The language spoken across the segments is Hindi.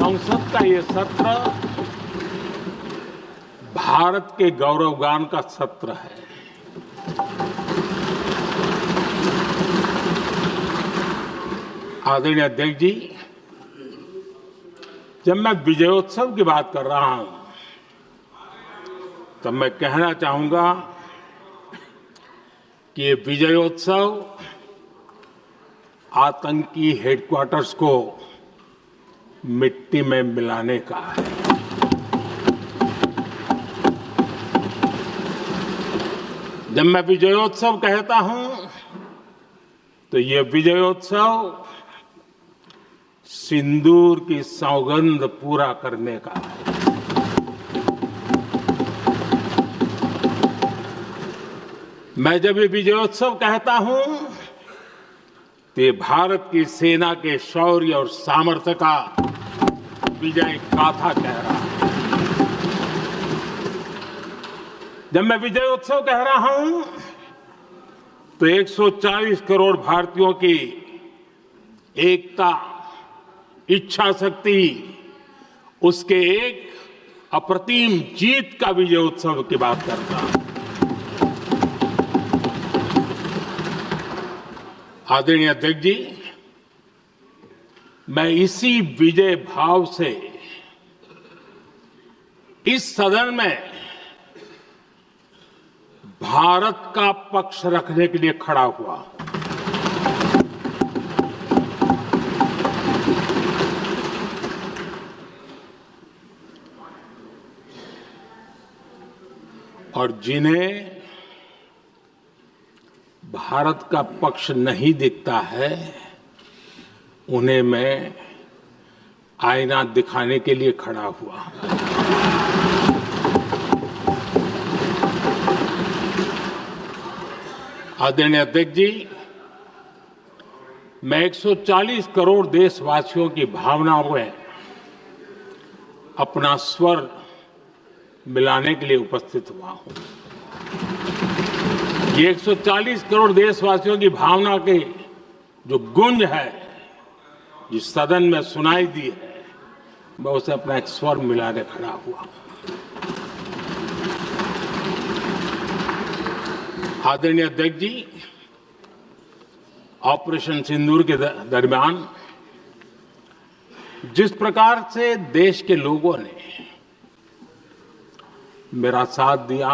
संसद का ये सत्र भारत के गौरवगान का सत्र है। आदरणीय अध्यक्ष जी, जब मैं विजयोत्सव की बात कर रहा हूं तब मैं कहना चाहूंगा कि ये विजयोत्सव आतंकी हेडक्वार्टर्स को मिट्टी में मिलाने का है। जब मैं विजयोत्सव कहता हूं तो ये विजयोत्सव सिंदूर की सौगंध पूरा करने का है। मैं जब ये विजयोत्सव कहता हूं तो ये भारत की सेना के शौर्य और सामर्थ्य का विजय गाथा कह रहा है। जब मैं विजयोत्सव कह रहा हूं तो 140 करोड़ भारतीयों की एकता, इच्छा शक्ति, उसके एक अप्रतिम जीत का विजयोत्सव की बात करता हूं। आदरणीय अध्यक्ष जी, मैं इसी विजय भाव से इस सदन में भारत का पक्ष रखने के लिए खड़ा हुआ। और जिन्हें भारत का पक्ष नहीं दिखता है उन्हें मैं आईना दिखाने के लिए खड़ा हुआ। आदरणीय अध्यक्ष जी, मैं 140 करोड़ देशवासियों की भावनाओं में अपना स्वर मिलाने के लिए उपस्थित हुआ हूं। ये 140 करोड़ देशवासियों की भावना के जो गूंज है, जिस सदन में सुनाई दी है, मैं उसे अपना एक स्वर मिलाने खड़ा हुआ। आदरणीय अध्यक्ष जी, ऑपरेशन सिंदूर के दरमियान जिस प्रकार से देश के लोगों ने मेरा साथ दिया,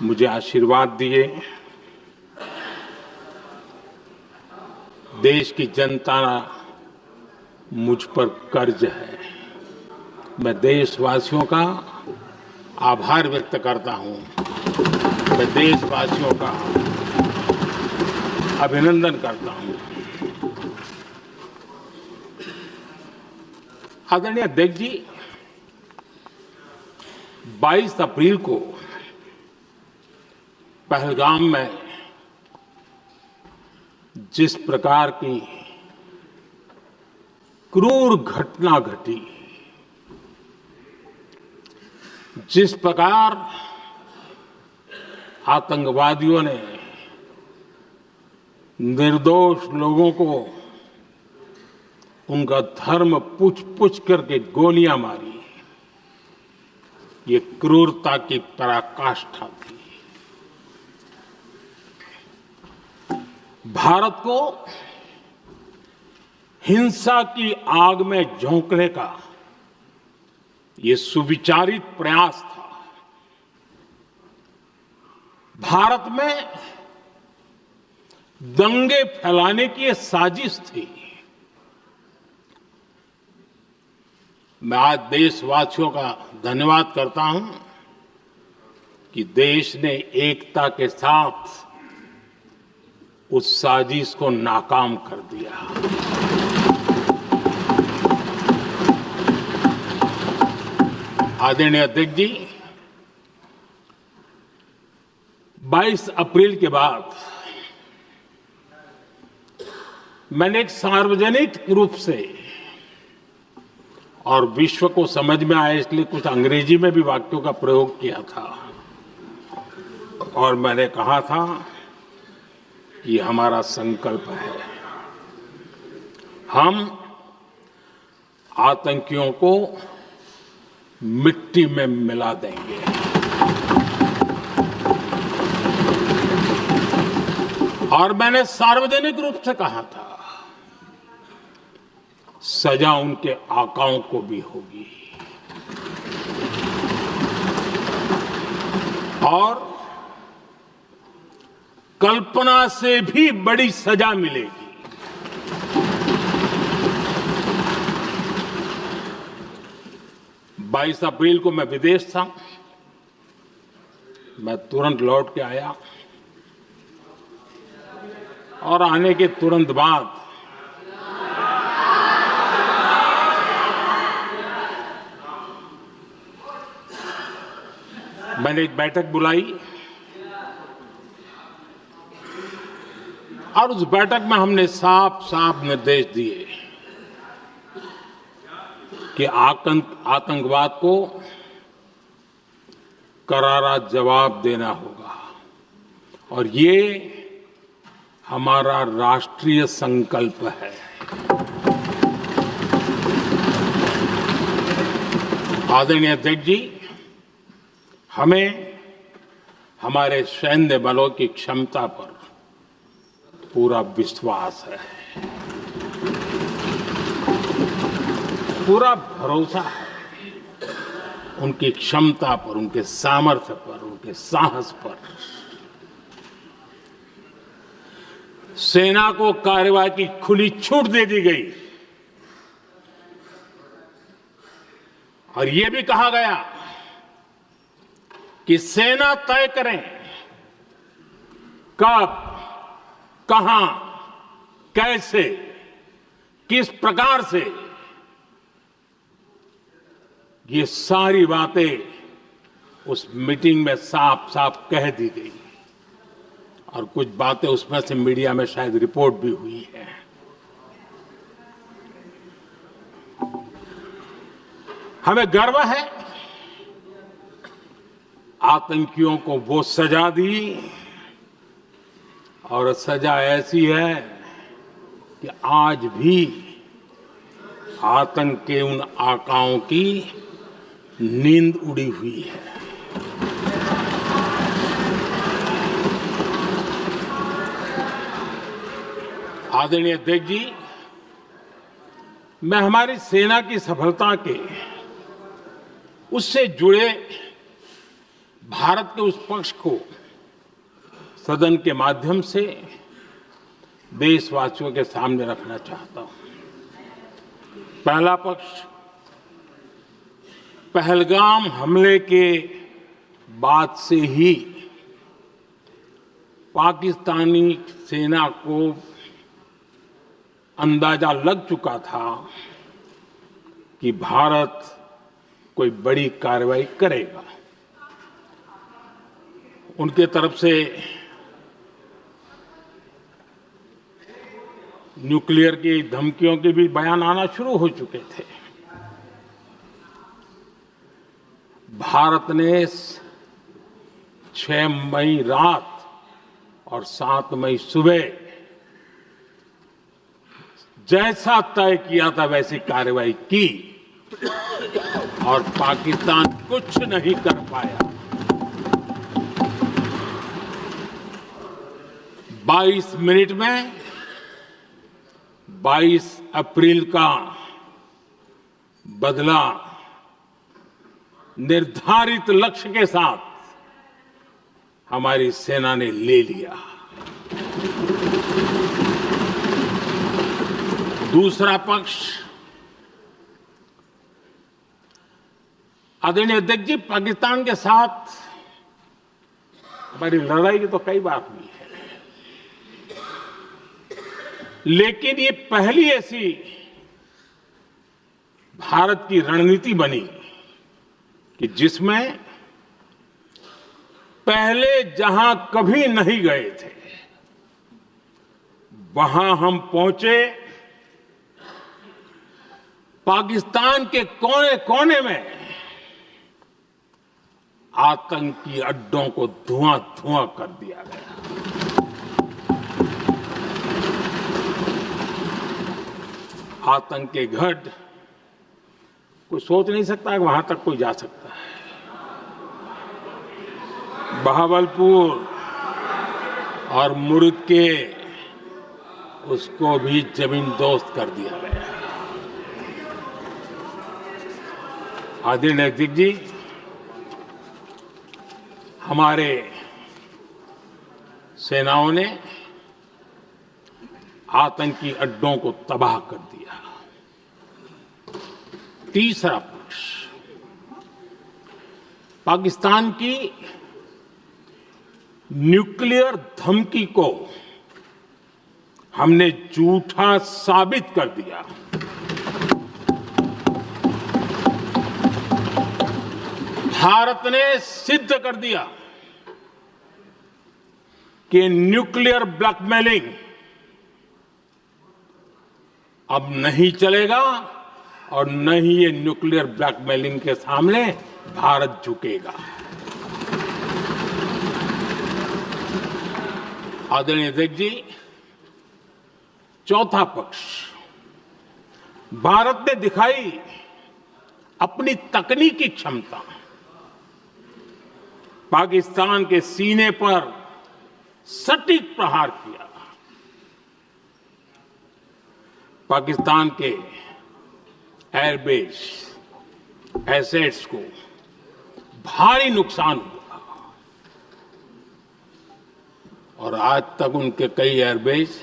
मुझे आशीर्वाद दिए, देश की जनता मुझ पर कर्ज है। मैं देशवासियों का आभार व्यक्त करता हूं। मैं देशवासियों का अभिनंदन करता हूं। आदरणीय अध्यक्ष जी, 22 अप्रैल को पहलगाम में जिस प्रकार की क्रूर घटना घटी, जिस प्रकार आतंकवादियों ने निर्दोष लोगों को उनका धर्म पूछ करके गोलियां मारी, ये क्रूरता की पराकाष्ठा थी। भारत को हिंसा की आग में झोंकने का ये सुविचारित प्रयास था। भारत में दंगे फैलाने की ये साजिश थी। मैं आज देशवासियों का धन्यवाद करता हूं कि देश ने एकता के साथ उस साजिश को नाकाम कर दिया। आदरणीय अध्यक्ष जी, 22 अप्रैल के बाद मैंने एक सार्वजनिक रूप से, और विश्व को समझ में आए इसलिए कुछ अंग्रेजी में भी वाक्यों का प्रयोग किया था, और मैंने कहा था कि हमारा संकल्प है, हम आतंकियों को मिट्टी में मिला देंगे। और मैंने सार्वजनिक रूप से कहा था, सजा उनके आकाओं को भी होगी और कल्पना से भी बड़ी सजा मिलेगी। 22 अप्रैल को मैं विदेश था। मैं तुरंत लौट के आया और आने के तुरंत बाद मैंने एक बैठक बुलाई और उस बैठक में हमने साफ साफ निर्देश दिए कि आतंकवाद को करारा जवाब देना होगा और ये हमारा राष्ट्रीय संकल्प है। आदरणीय अध्यक्ष जी, हमें हमारे सैन्य बलों की क्षमता पर पूरा विश्वास है, पूरा भरोसा है उनकी क्षमता पर, उनके सामर्थ्य पर, उनके साहस पर। सेना को कार्रवाई की खुली छूट दे दी गई और यह भी कहा गया कि सेना तय करें कब, कहां, कैसे, किस प्रकार से। ये सारी बातें उस मीटिंग में साफ साफ कह दी गई और कुछ बातें उसमें से मीडिया में शायद रिपोर्ट भी हुई है। हमें गर्व है आतंकियों को वो सजा दी और सजा ऐसी है कि आज भी आतंक के उन आकाओं की नींद उड़ी हुई है। आदरणीय अध्यक्ष जी, मैं हमारी सेना की सफलता के उससे जुड़े भारत के उस पक्ष को सदन के माध्यम से देशवासियों के सामने रखना चाहता हूं। पहला पक्ष, पहलगाम हमले के बाद से ही पाकिस्तानी सेना को अंदाजा लग चुका था कि भारत कोई बड़ी कार्रवाई करेगा। उनके तरफ से न्यूक्लियर की धमकियों के भी बयान आना शुरू हो चुके थे। भारत ने 6 मई रात और 7 मई सुबह जैसा तय किया था वैसी कार्रवाई की और पाकिस्तान कुछ नहीं कर पाया। 22 मिनट में 22 अप्रैल का बदला निर्धारित लक्ष्य के साथ हमारी सेना ने ले लिया। दूसरा पक्ष, आदरणीय अध्यक्ष जी, पाकिस्तान के साथ हमारी लड़ाई तो कई बार हुई है, लेकिन ये पहली ऐसी भारत की रणनीति बनी कि जिसमें पहले जहां कभी नहीं गए थे वहां हम पहुंचे। पाकिस्तान के कोने कोने में आतंकी अड्डों को धुआं धुआं कर दिया गया। आतंक के गढ़ कोई सोच नहीं सकता कि वहां तक कोई जा सकता है। बहावलपुर और मुर्ग उसको भी जमीन दोस्त कर दिया गया। आदरणीय अध्यक्ष जी, हमारे सेनाओं ने आतंकी अड्डों को तबाह कर दिया। तीसरा पक्ष, पाकिस्तान की न्यूक्लियर धमकी को हमने झूठा साबित कर दिया। भारत ने सिद्ध कर दिया कि न्यूक्लियर ब्लैकमेलिंग अब नहीं चलेगा और न ही ये न्यूक्लियर ब्लैकमेलिंग के सामने भारत झुकेगा। आदरणीय अध्यक्ष जी, चौथा पक्ष, भारत ने दिखाई अपनी तकनीकी क्षमता। पाकिस्तान के सीने पर सटीक प्रहार किया। पाकिस्तान के एयरबेस एसेट्स को भारी नुकसान हुआ और आज तक उनके कई एयरबेस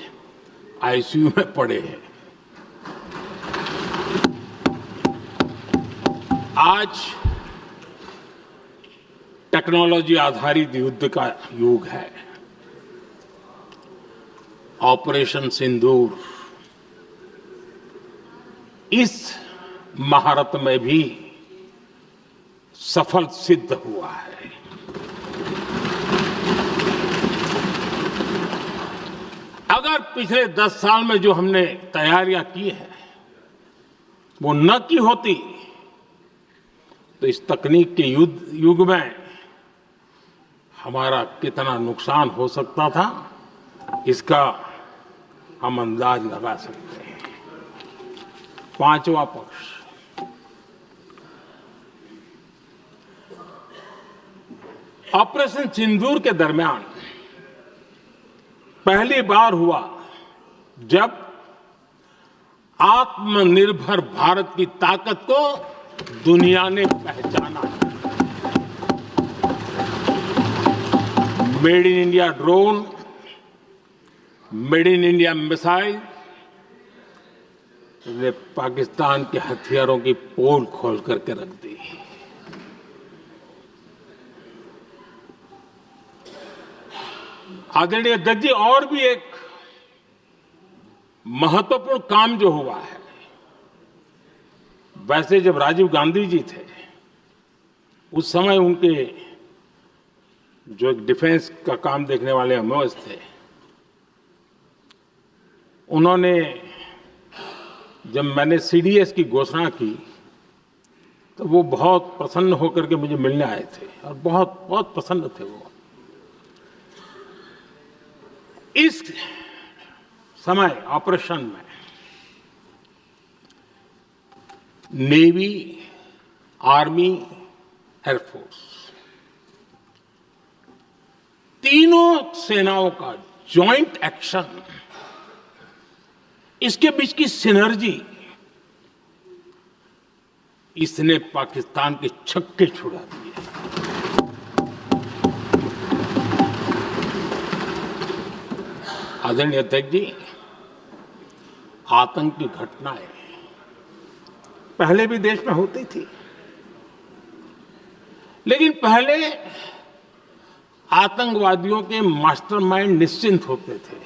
आईसीयू में पड़े हैं। आज टेक्नोलॉजी आधारित युद्ध का युग है। ऑपरेशन सिंदूर इस महारत में भी सफल सिद्ध हुआ है। अगर पिछले 10 साल में जो हमने तैयारियां की हैं वो न की होती तो इस तकनीक के युग में हमारा कितना नुकसान हो सकता था, इसका हम अंदाज लगा सकते हैं। पांचवा पक्ष, ऑपरेशन सिंदूर के दरमियान पहली बार हुआ जब आत्मनिर्भर भारत की ताकत को दुनिया ने पहचाना। Made in India drone, made in India missile ने पाकिस्तान के हथियारों की पोल खोल करके रख दी। आदरणीय अध्यक्ष जी, और भी एक महत्वपूर्ण काम जो हुआ है, वैसे जब राजीव गांधी जी थे उस समय उनके जो एक डिफेंस का काम देखने वाले अमोस थे, उन्होंने जब मैंने सीडीएस की घोषणा की तो वो बहुत प्रसन्न होकर के मुझे मिलने आए थे और बहुत बहुत प्रसन्न थे वो। इस समय ऑपरेशन में नेवी, आर्मी, एयरफोर्स तीनों सेनाओं का जॉइंट एक्शन, इसके बीच की सिनर्जी, इसने पाकिस्तान के छक्के छुड़ा दिए। आदरणीय अध्यक्ष जी, आतंक की घटनाएं पहले भी देश में होती थी, लेकिन पहले आतंकवादियों के मास्टरमाइंड निश्चिंत होते थे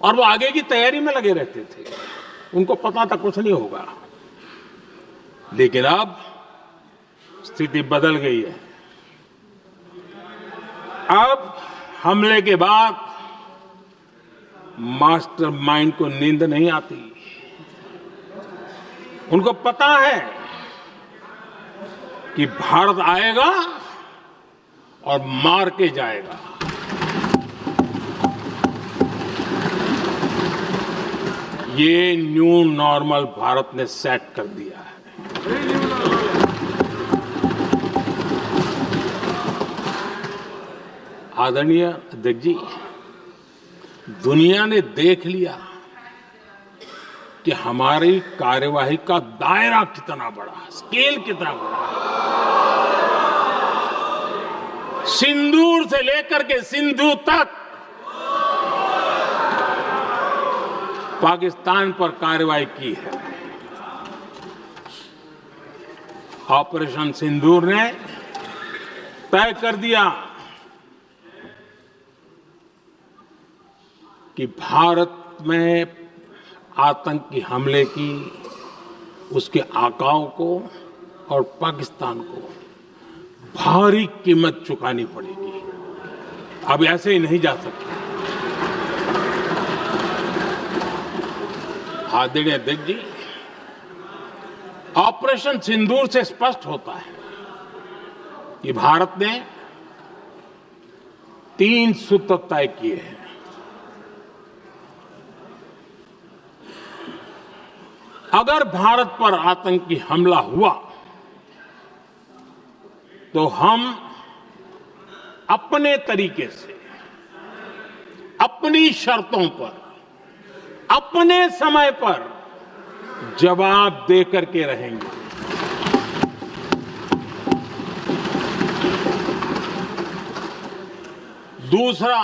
और वो आगे की तैयारी में लगे रहते थे, उनको पता था कुछ नहीं होगा। लेकिन अब स्थिति बदल गई है। अब हमले के बाद मास्टरमाइंड को नींद नहीं आती। उनको पता है कि भारत आएगा और मार के जाएगा। ये न्यू नॉर्मल भारत ने सेट कर दिया है। आदरणीय अध्यक्ष जी, दुनिया ने देख लिया कि हमारी कार्यवाही का दायरा कितना बड़ा, स्केल कितना बड़ा। सिंदूर से लेकर के सिंधु तक पाकिस्तान पर कार्रवाई की है। ऑपरेशन सिंदूर ने तय कर दिया कि भारत में आतंकी हमले की, उसके आकाओं को और पाकिस्तान को भारी कीमत चुकानी पड़ेगी। अब ऐसे ही नहीं जा सकते। आदरणीय अध्यक्ष जी, ऑपरेशन सिंदूर से स्पष्ट होता है कि भारत ने 3 सूत्र तय किए हैं। अगर भारत पर आतंकी हमला हुआ तो हम अपने तरीके से, अपनी शर्तों पर, अपने समय पर जवाब दे करके रहेंगे। दूसरा,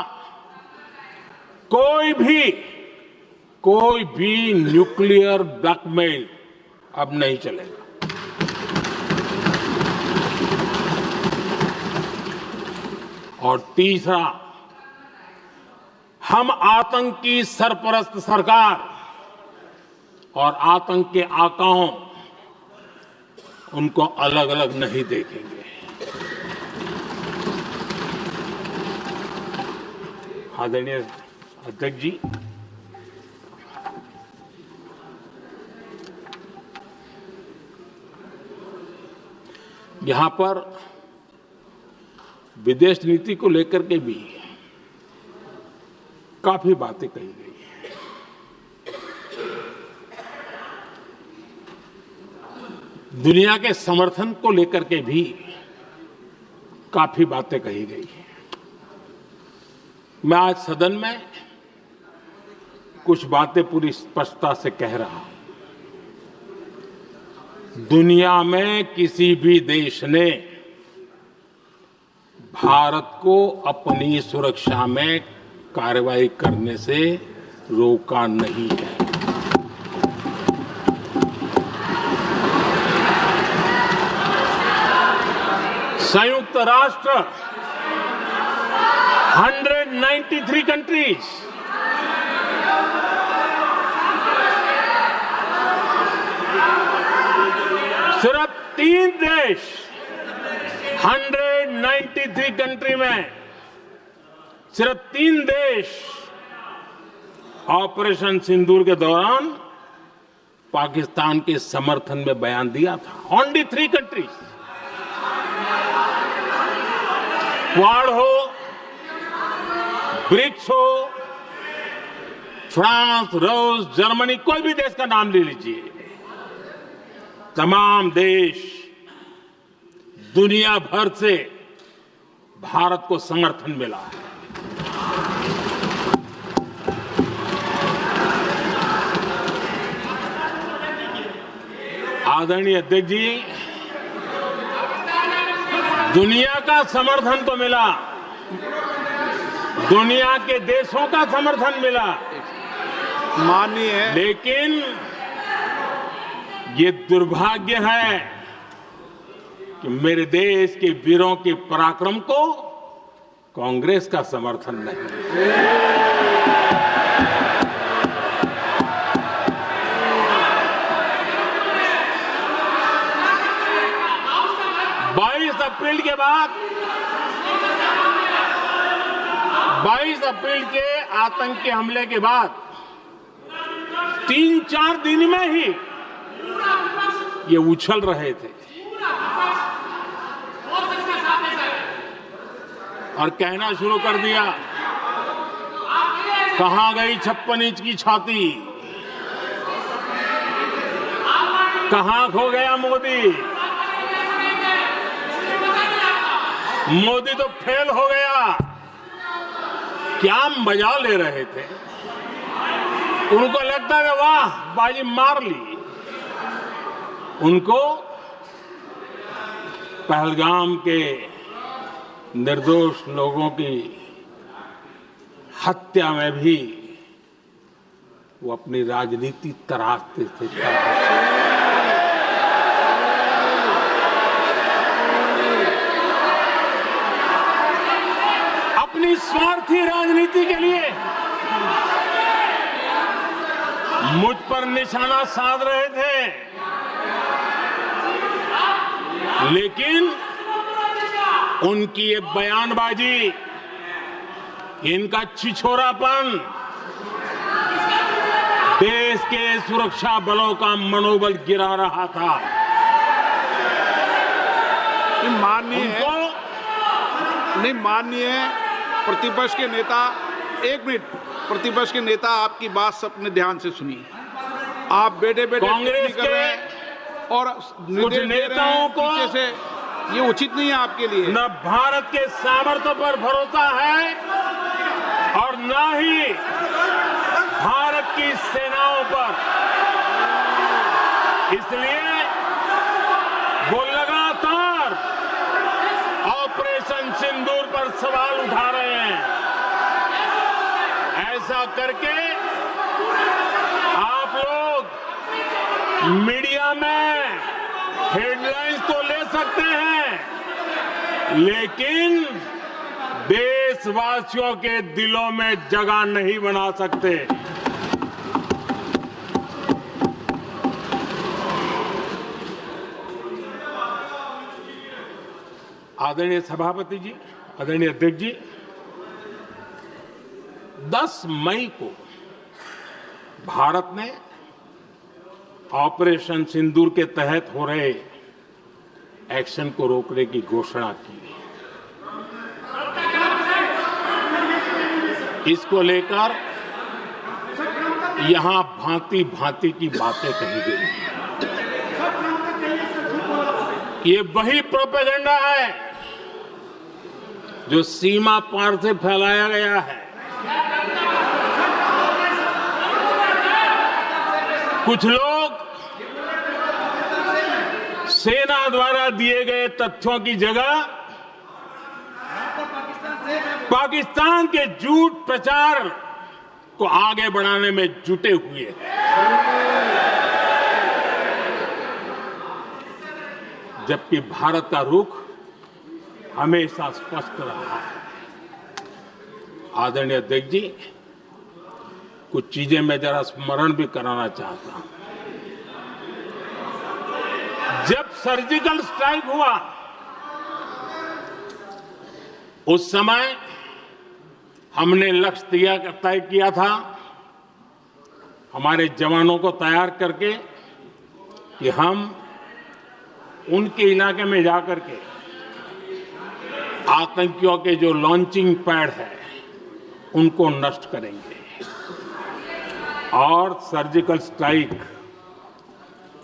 कोई भी न्यूक्लियर ब्लैकमेल अब नहीं चलेगा। और तीसरा, हम आतंक की सरपरस्त सरकार और आतंक के आकाओं, उनको अलग अलग नहीं देखेंगे। आदरणीय अध्यक्ष जी, यहां पर विदेश नीति को लेकर के भी काफी बातें कही गई हैं। दुनिया के समर्थन को लेकर के भी काफी बातें कही गई हैं। मैं आज सदन में कुछ बातें पूरी स्पष्टता से कह रहा हूं। दुनिया में किसी भी देश ने भारत को अपनी सुरक्षा में कार्रवाई करने से रोका नहीं है। संयुक्त राष्ट्र 193 कंट्रीज, सिर्फ 3 देश 193 कंट्री में सिर्फ 3 देश ऑपरेशन सिंदूर के दौरान पाकिस्तान के समर्थन में बयान दिया था। Only 3 countries. क्वाड हो, ब्रिक्स हो, फ्रांस, रूस, जर्मनी, कोई भी देश का नाम ले लीजिए, तमाम देश दुनिया भर से भारत को समर्थन मिला है। आदरणीय अध्यक्ष जी, दुनिया का समर्थन तो मिला, दुनिया के देशों का समर्थन मिला, माननीय, लेकिन ये दुर्भाग्य है कि मेरे देश के वीरों के पराक्रम को कांग्रेस का समर्थन नहीं। 22 अप्रैल के बाद, 22 अप्रैल के आतंकी हमले के बाद 3-4 दिन में ही ये उछल रहे थे और कहना शुरू कर दिया, कहां गई 56 इंच की छाती, कहां खो गया मोदी? मोदी तो फेल हो गया। क्या मजा ले रहे थे? उनको लगता है वाह बाजी मार ली। उनको पहलगाम के निर्दोष लोगों की हत्या में भी वो अपनी राजनीति तराशते थे। अपनी स्वार्थी राजनीति के लिए मुझ पर निशाना साध रहे थे, लेकिन उनकी ये बयानबाजी, इनका छिछोरापन देश के सुरक्षा बलों का मनोबल गिरा रहा था। माननीय प्रतिपक्ष के नेता, एक मिनट, प्रतिपक्ष के नेता आपकी बात सबने ध्यान से सुनी। आप बेटे कांग्रेस कर रहे हैं और कुछ नेताओं को पीछे से, ये उचित नहीं है आपके लिए। न भारत के सामर्थ्य पर भरोसा है और न ही भारत की सेनाओं पर। इसलिए वो लगातार ऑपरेशन सिंदूर पर सवाल उठा रहे हैं। ऐसा करके आप लोग मीडिया में हेडलाइंस तो ले सकते हैं, लेकिन देशवासियों के दिलों में जगह नहीं बना सकते। आदरणीय सभापति जी, आदरणीय अध्यक्ष जी, 10 मई को भारत ने ऑपरेशन सिंदूर के तहत हो रहे एक्शन को रोकने की घोषणा की। इसको लेकर यहां भांति भांति की बातें कही गई। ये वही प्रोपेगेंडा है जो सीमा पार से फैलाया गया है। कुछ लोग सेना द्वारा दिए गए तथ्यों की जगह पाकिस्तान के झूठ प्रचार को आगे बढ़ाने में जुटे हुए हैं। जबकि भारत का रुख हमेशा स्पष्ट रहा है। आदरणीय अध्यक्ष जी, कुछ चीजें मैं जरा स्मरण भी कराना चाहता हूं। जब सर्जिकल स्ट्राइक हुआ, उस समय हमने लक्ष्य तय किया था, हमारे जवानों को तैयार करके कि हम उनके इलाके में जाकर के आतंकियों के जो लॉन्चिंग पैड है उनको नष्ट करेंगे। और सर्जिकल स्ट्राइक,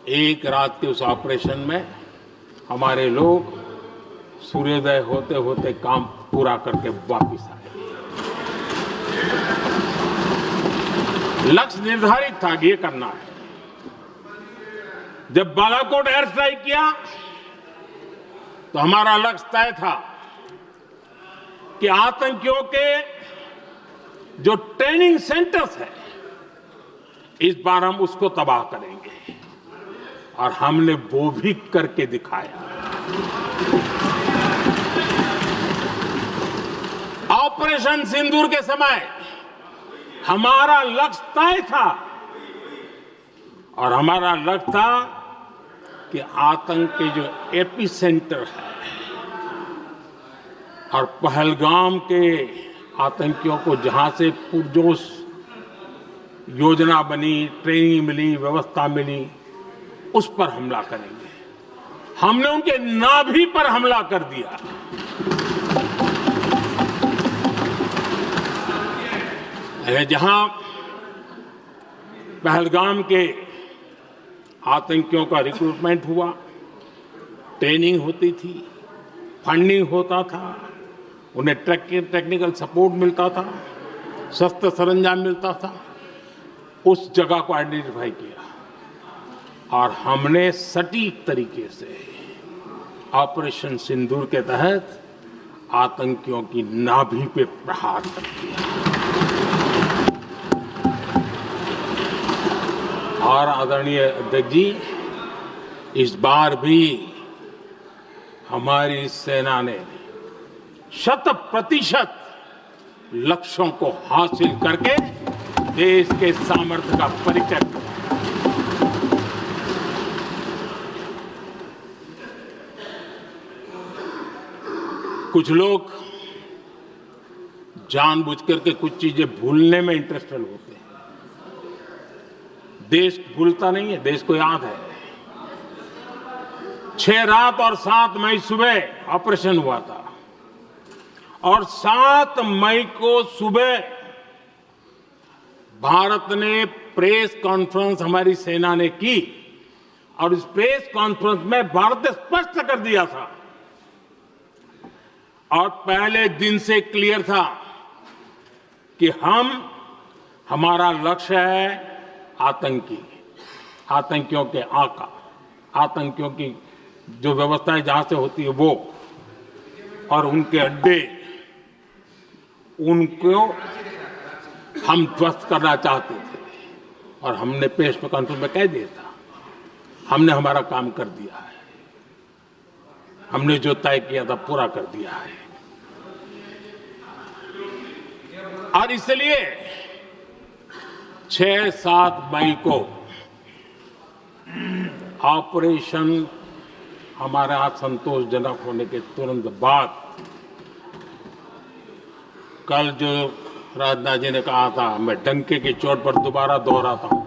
एक रात के उस ऑपरेशन में हमारे लोग सूर्योदय होते होते काम पूरा करके वापस आए। लक्ष्य निर्धारित था कि ये करना है। जब बालाकोट एयर स्ट्राइक किया तो हमारा लक्ष्य तय था कि आतंकियों के जो ट्रेनिंग सेंटर्स है, इस बार हम उसको तबाह करेंगे, और हमने वो भी करके दिखाया। ऑपरेशन सिंदूर के समय हमारा लक्ष्य तय था, और हमारा लक्ष्य था कि आतंक के जो एपी सेंटर है और पहलगाम के आतंकियों को जहां से पुरजोश योजना बनी, ट्रेनिंग मिली, व्यवस्था मिली, उस पर हमला करेंगे। हमने उनके नाभि पर हमला कर दिया। जहां पहलगाम के आतंकियों का रिक्रूटमेंट हुआ, ट्रेनिंग होती थी, फंडिंग होता था, उन्हें टेक्निकल सपोर्ट मिलता था, शस्त्र सरंजाम मिलता था। उस जगह को आइडेंटिफाई किया और हमने सटीक तरीके से ऑपरेशन सिंदूर के तहत आतंकियों की नाभि पे प्रहार कर दिया। और आदरणीय अध्यक्ष जी, इस बार भी हमारी सेना ने 100% लक्ष्यों को हासिल करके देश के सामर्थ्य का परिचय दिया। कुछ लोग जानबूझ करके कुछ चीजें भूलने में इंटरेस्टेड होते हैं। देश भूलता नहीं है, देश को याद है। 6 रात और 7 मई सुबह ऑपरेशन हुआ था और 7 मई को सुबह भारत ने प्रेस कॉन्फ्रेंस हमारी सेना ने की और इस प्रेस कॉन्फ्रेंस में भारत ने स्पष्ट कर दिया था और पहले दिन से क्लियर था कि हमारा लक्ष्य है आतंकियों के आका, आतंकियों की जो व्यवस्थाएं जहां से होती है वो और उनके अड्डे, उनको हम ध्वस्त करना चाहते थे। और हमने प्रेस कॉन्फ्रेंस में कह दिया था, हमने हमारा काम कर दिया है, हमने जो तय किया था पूरा कर दिया है। और इसलिए 6-7 मई को ऑपरेशन हमारे यहां संतोषजनक होने के तुरंत बाद कल जो राजनाथ जी ने कहा था, मैं डंके की चोट पर दोबारा दोहराता हूं,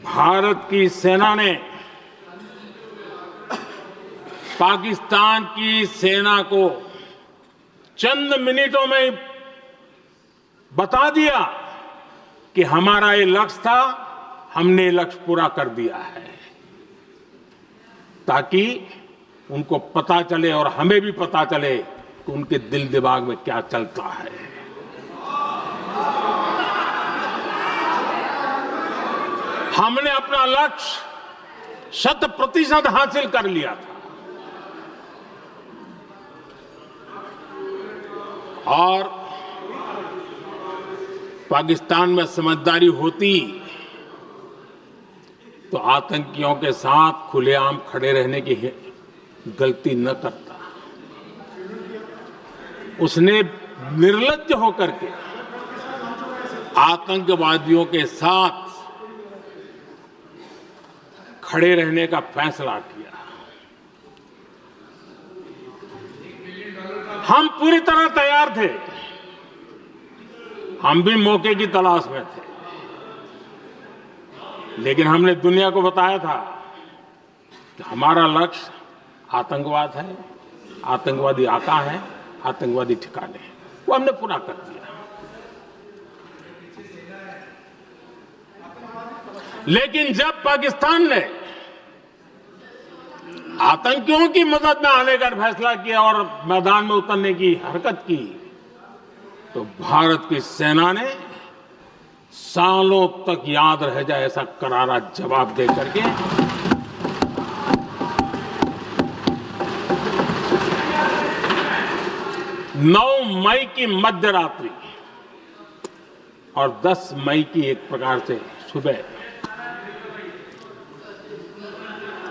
भारत की सेना ने पाकिस्तान की सेना को चंद मिनटों में बता दिया कि हमारा ये लक्ष्य था, हमने ये लक्ष्य पूरा कर दिया है, ताकि उनको पता चले और हमें भी पता चले कि उनके दिल दिमाग में क्या चलता है। हमने अपना लक्ष्य 100% हासिल कर लिया था और पाकिस्तान में समझदारी होती तो आतंकियों के साथ खुलेआम खड़े रहने की गलती न करता। उसने निर्लज्ज होकर के आतंकवादियों के साथ खड़े रहने का फैसला किया। हम पूरी तरह तैयार थे, हम भी मौके की तलाश में थे, लेकिन हमने दुनिया को बताया था कि हमारा लक्ष्य आतंकवाद है, आतंकवादी आका है, आतंकवादी ठिकाने हैं। वो हमने पूरा कर दिया। लेकिन जब पाकिस्तान ने आतंकियों की मदद में आने का फैसला किया और मैदान में उतरने की हरकत की, तो भारत की सेना ने सालों तक याद रह जाए ऐसा करारा जवाब दे करके 9 मई की मध्य रात्रि और 10 मई की एक प्रकार से सुबह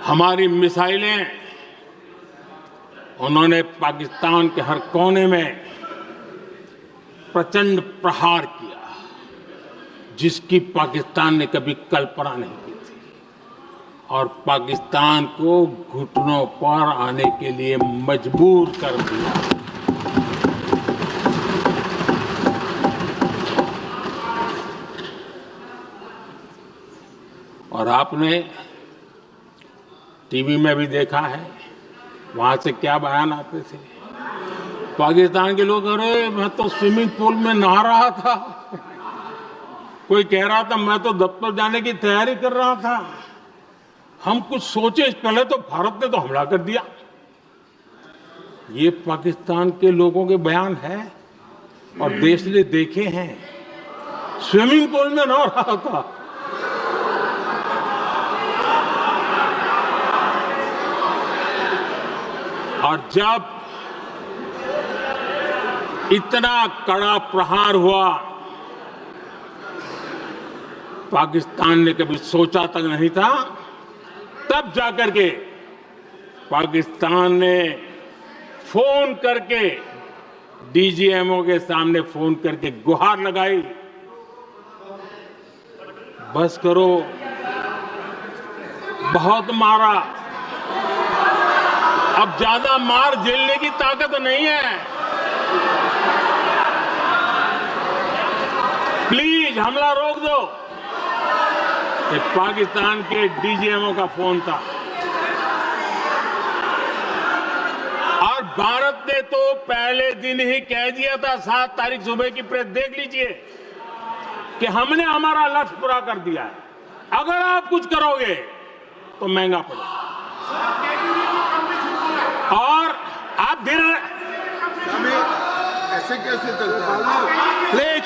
हमारी मिसाइलें उन्होंने पाकिस्तान के हर कोने में प्रचंड प्रहार किया, जिसकी पाकिस्तान ने कभी कल्पना नहीं की थी और पाकिस्तान को घुटनों पर आने के लिए मजबूर कर दिया। और आपने टीवी में भी देखा है, वहां से क्या बयान आते थे। पाकिस्तान के लोग, अरे मैं तो स्विमिंग पूल में नहा रहा था, कोई कह रहा था मैं तो दफ्तर जाने की तैयारी कर रहा था। हम कुछ सोचे पहले तो भारत ने तो हमला कर दिया। ये पाकिस्तान के लोगों के बयान है और देश ने देखे हैं। स्विमिंग पूल में नहा रहा था। और जब इतना कड़ा प्रहार हुआ, पाकिस्तान ने कभी सोचा तक नहीं था, तब जाकर के पाकिस्तान ने फोन करके डीजीएमओ के सामने फोन करके गुहार लगाई, बस करो, बहुत मारा, अब ज्यादा मार झेलने की ताकत नहीं है, प्लीज हमला रोक दो। ये पाकिस्तान के डीजीएमओ का फोन था। और भारत ने तो पहले दिन ही कह दिया था, 7 तारीख सुबह की प्रेस देख लीजिए, कि हमने हमारा लक्ष्य पूरा कर दिया है, अगर आप कुछ करोगे तो महंगा पड़ेगा। और आप धीरे ऐसे कैसे चलता है? प्लीज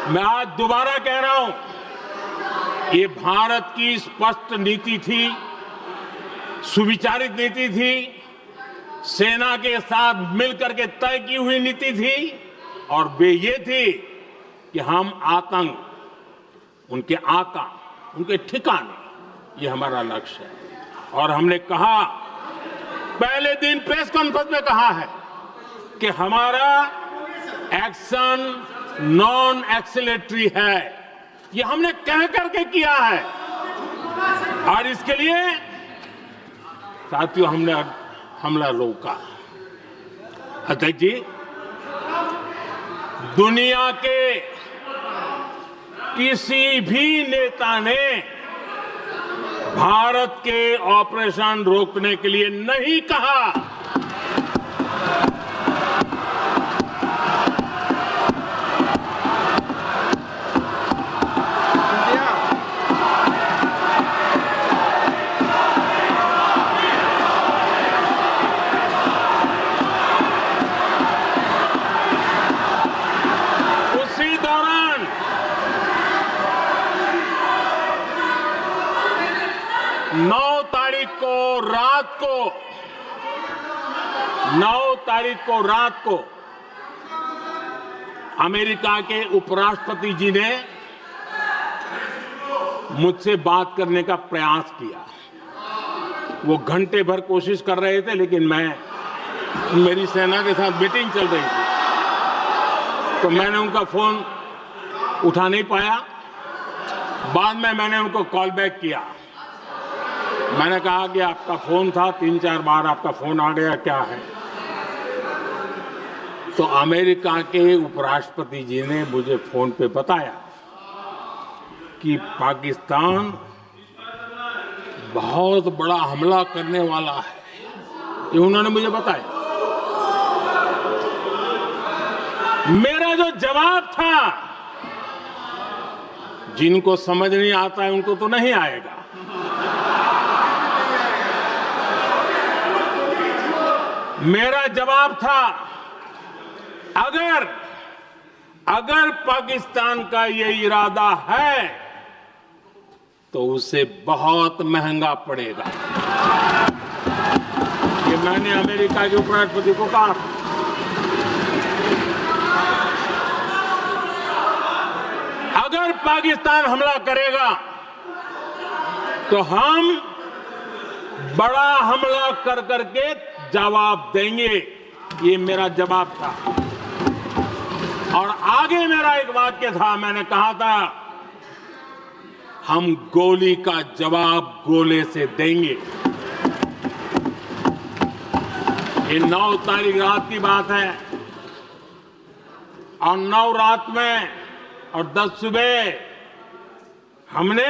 मैं आज दोबारा कह रहा हूं, ये भारत की स्पष्ट नीति थी, सुविचारित नीति थी, सेना के साथ मिलकर के तय की हुई नीति थी, और वे ये थी कि हम आतंक, उनके आका, उनके ठिकाने, ये हमारा लक्ष्य है। और हमने कहा, पहले दिन प्रेस कॉन्फ्रेंस में कहा है कि हमारा एक्शन नॉन एक्सीलेटरी है, ये हमने कह करके किया है। और इसके लिए साथियों हमने हमला रोका। अध्यक्ष जी, दुनिया के किसी भी नेता ने भारत के ऑपरेशन रोकने के लिए नहीं कहा। उसी दौरान 9 तारीख को रात को अमेरिका के उपराष्ट्रपति जी ने मुझसे बात करने का प्रयास किया। वो घंटे भर कोशिश कर रहे थे, लेकिन मेरी सेना के साथ मीटिंग चल रही थी, तो मैंने उनका फोन उठा नहीं पाया। बाद में मैंने उनको कॉल बैक किया। मैंने कहा कि आपका फोन था, 3-4 बार आपका फोन आ गया, क्या है? तो अमेरिका के उपराष्ट्रपति जी ने मुझे फोन पे बताया कि पाकिस्तान बहुत बड़ा हमला करने वाला है, ये उन्होंने मुझे बताया। मेरा जो जवाब था, जिनको समझ नहीं आता है उनको तो नहीं आएगा, मेरा जवाब था, अगर पाकिस्तान का ये इरादा है तो उसे बहुत महंगा पड़ेगा। ये मैंने अमेरिका के उपराष्ट्रपति को कहा। अगर पाकिस्तान हमला करेगा तो हम बड़ा हमला कर करके जवाब देंगे, ये मेरा जवाब था। और आगे मेरा एक वाक्य था, मैंने कहा था, हम गोली का जवाब गोले से देंगे। ये 9 तारीख रात की बात है, और 9 रात में और 10 सुबह हमने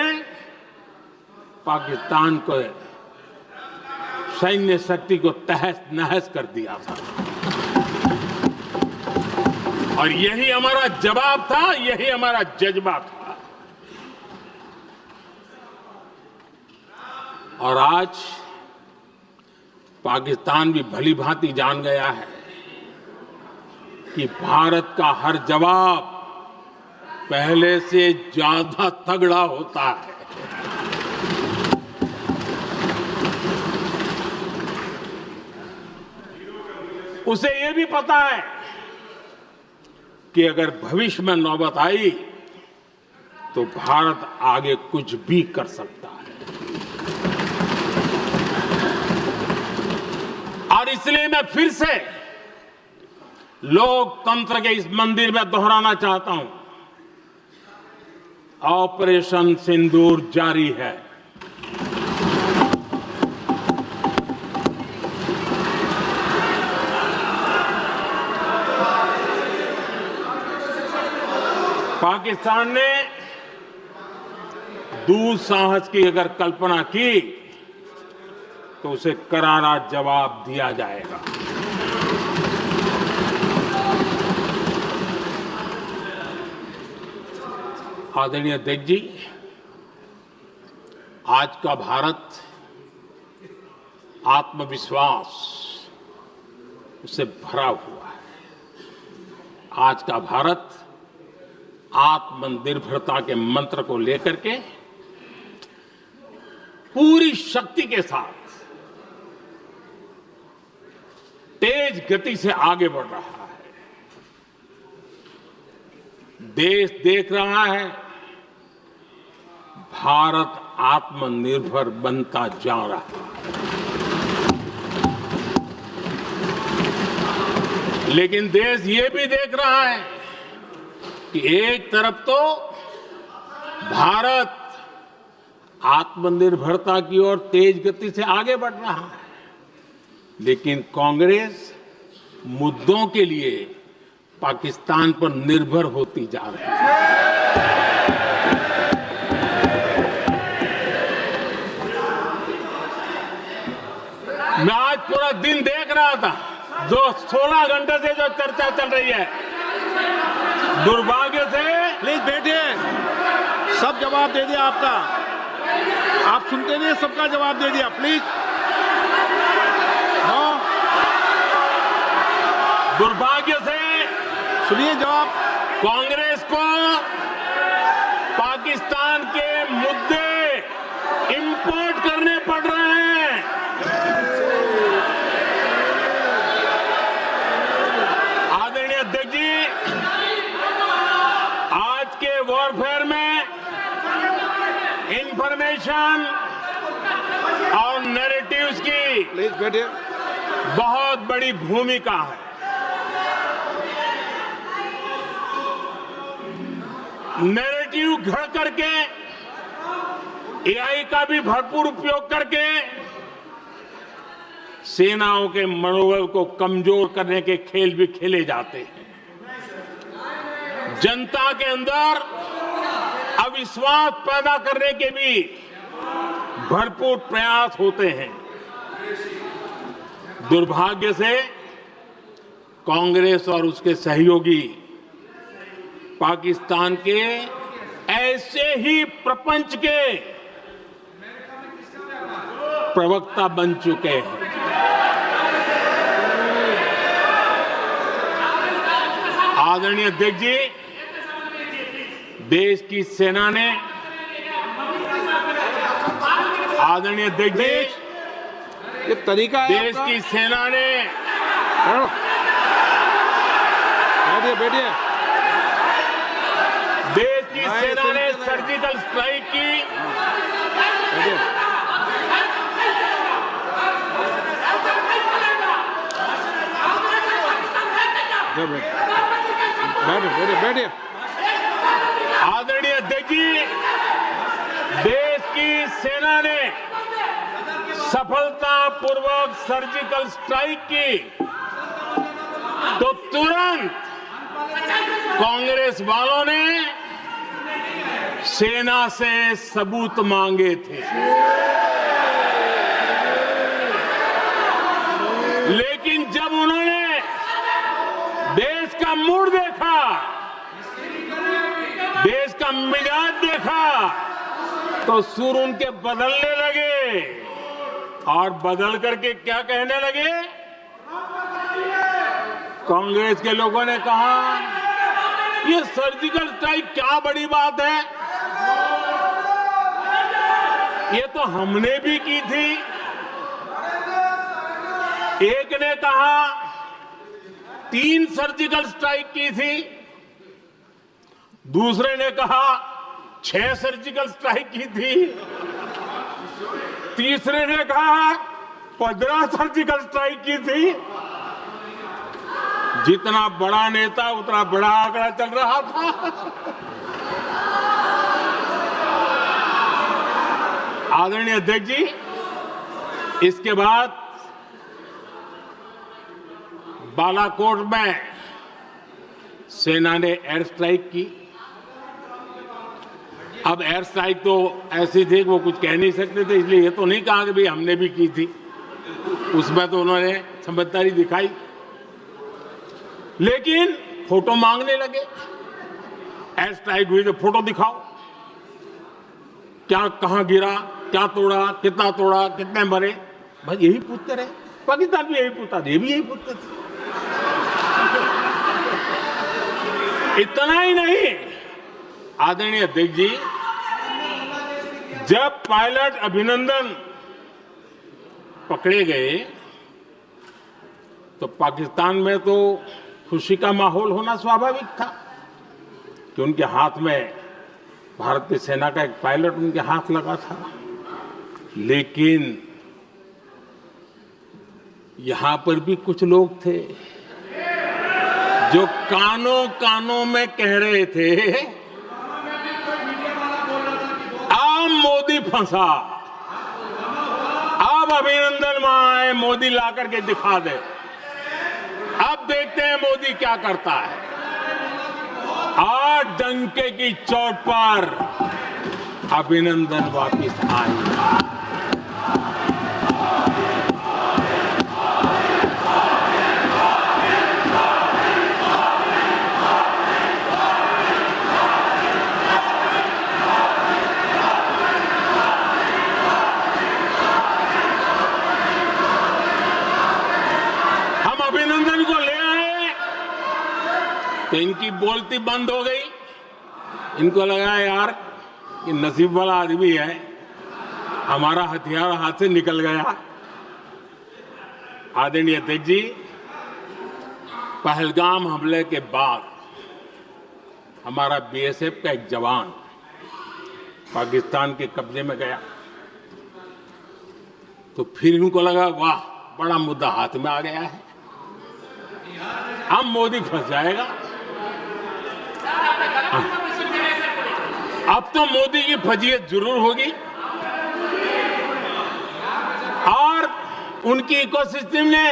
पाकिस्तान को सैन्य शक्ति को तहस नहस कर दिया था। और यही हमारा जवाब था, यही हमारा जज्बा था। और आज पाकिस्तान भी भली भांति जान गया है कि भारत का हर जवाब पहले से ज्यादा तगड़ा होता है। उसे यह भी पता है कि अगर भविष्य में नौबत आई तो भारत आगे कुछ भी कर सकता है। और इसलिए मैं फिर से लोकतंत्र के इस मंदिर में दोहराना चाहता हूं, ऑपरेशन सिंदूर जारी है। पाकिस्तान ने दुस्साहस की अगर कल्पना की तो उसे करारा जवाब दिया जाएगा। आदरणीय अध्यक्ष जी, आज का भारत आत्मविश्वास से भरा हुआ है। आज का भारत आत्मनिर्भरता के मंत्र को लेकर के पूरी शक्ति के साथ तेज गति से आगे बढ़ रहा है। देश देख रहा है भारत आत्मनिर्भर बनता जा रहा है। लेकिन देश ये भी देख रहा है कि एक तरफ तो भारत आत्मनिर्भरता की ओर तेज गति से आगे बढ़ रहा है, लेकिन कांग्रेस मुद्दों के लिए पाकिस्तान पर निर्भर होती जा रही है। मैं आज पूरा दिन देख रहा था, जो 16 घंटे से जो चर्चा चल रही है, दुर्भाग्य से। प्लीज बैठिए, सब जवाब दे दिया आपका। आप सुनते नहीं, सबका जवाब दे दिया। Please no. दुर्भाग्य से सुनिए जवाब। कांग्रेस को पाकिस्तान के मुद्दे इंपोर्ट करने पड़ रहे हैं। आदरणीय अध्यक्ष जी, आज के वॉरफेयर में इंफॉर्मेशन और नैरेटिव्स की प्लीज बैठिए। बहुत बड़ी भूमिका है। नैरेटिव घड़ करके, एआई का भी भरपूर उपयोग करके सेनाओं के मनोबल को कमजोर करने के खेल भी खेले जाते हैं। जनता के अंदर अविश्वास पैदा करने के भी भरपूर प्रयास होते हैं। दुर्भाग्य से कांग्रेस और उसके सहयोगी पाकिस्तान के ऐसे ही प्रपंच के प्रवक्ता बन चुके हैं। आदरणीय अध्यक्ष जी, देश की सेना ने, आदरणीय अध्यक्ष जी, ये तरीका है देश आपका? की सेना ने, बैठिए बैठिए। देश की सेना ने सर्जिकल स्ट्राइक की। बैठिए। बैठिए बैठिए। आदरणीय अध्यक्ष जी, देश की सेना ने सफलतापूर्वक सर्जिकल स्ट्राइक की तो तुरंत कांग्रेस वालों ने सेना से सबूत मांगे थे, लेकिन जब उन्होंने देश का मूड देखा, देश का मिजाज देखा, तो सुर उनके बदलने लगे और बदल करके क्या कहने लगे? कांग्रेस के लोगों ने कहा, ये सर्जिकल स्ट्राइक क्या बड़ी बात है, ये तो हमने भी की थी। एक ने कहा 3 सर्जिकल स्ट्राइक की थी, दूसरे ने कहा 6 सर्जिकल स्ट्राइक की थी, तीसरे ने कहा 15 सर्जिकल स्ट्राइक की थी। जितना बड़ा नेता उतना बड़ा आंकड़ा चल रहा था। आदरणीय अध्यक्ष जी, इसके बाद बालाकोट में सेना ने एयर स्ट्राइक की। अब एयर स्ट्राइक तो ऐसी थी कि वो कुछ कह नहीं सकते थे, इसलिए ये तो नहीं कहा कि भाई हमने भी की थी। उसमें तो उन्होंने समझदारी दिखाई, लेकिन फोटो मांगने लगे। एयर स्ट्राइक हुई तो फोटो दिखाओ, क्या कहां गिरा, क्या तोड़ा, कितने मरे, बस यही पूछते रहे। पाकिस्तान भी यही पूछता था, ये भी यही पूछते थे। इतना ही नहीं, आदरणीय अध्यक्ष जी, जब पायलट अभिनंदन पकड़े गए तो पाकिस्तान में तो खुशी का माहौल होना स्वाभाविक था कि उनके हाथ में भारत की सेना का एक पायलट उनके हाथ लगा था। लेकिन यहां पर भी कुछ लोग थे जो कानों कानों में कह रहे थे, अब मोदी फंसा, अब अभिनंदन वहां आए, मोदी ला करके दिखा दे, अब देखते हैं मोदी क्या करता है। आज डंके की चोट पर अभिनंदन वापिस आए। अभिनंदन को ले आए तो इनकी बोलती बंद हो गई। इनको लगा यार कि नसीब वाला आदमी है, हमारा हथियार हाथ से निकल गया। आदरणीय अध्यक्ष जी, पहलगाम हमले के बाद हमारा बीएसएफ का एक जवान पाकिस्तान के कब्जे में गया, तो फिर इनको लगा वाह, बड़ा मुद्दा हाथ में आ गया है, अब मोदी फंस जाएगा। अब तो मोदी की फजीयत जरूर होगी। और उनकी इकोसिस्टम ने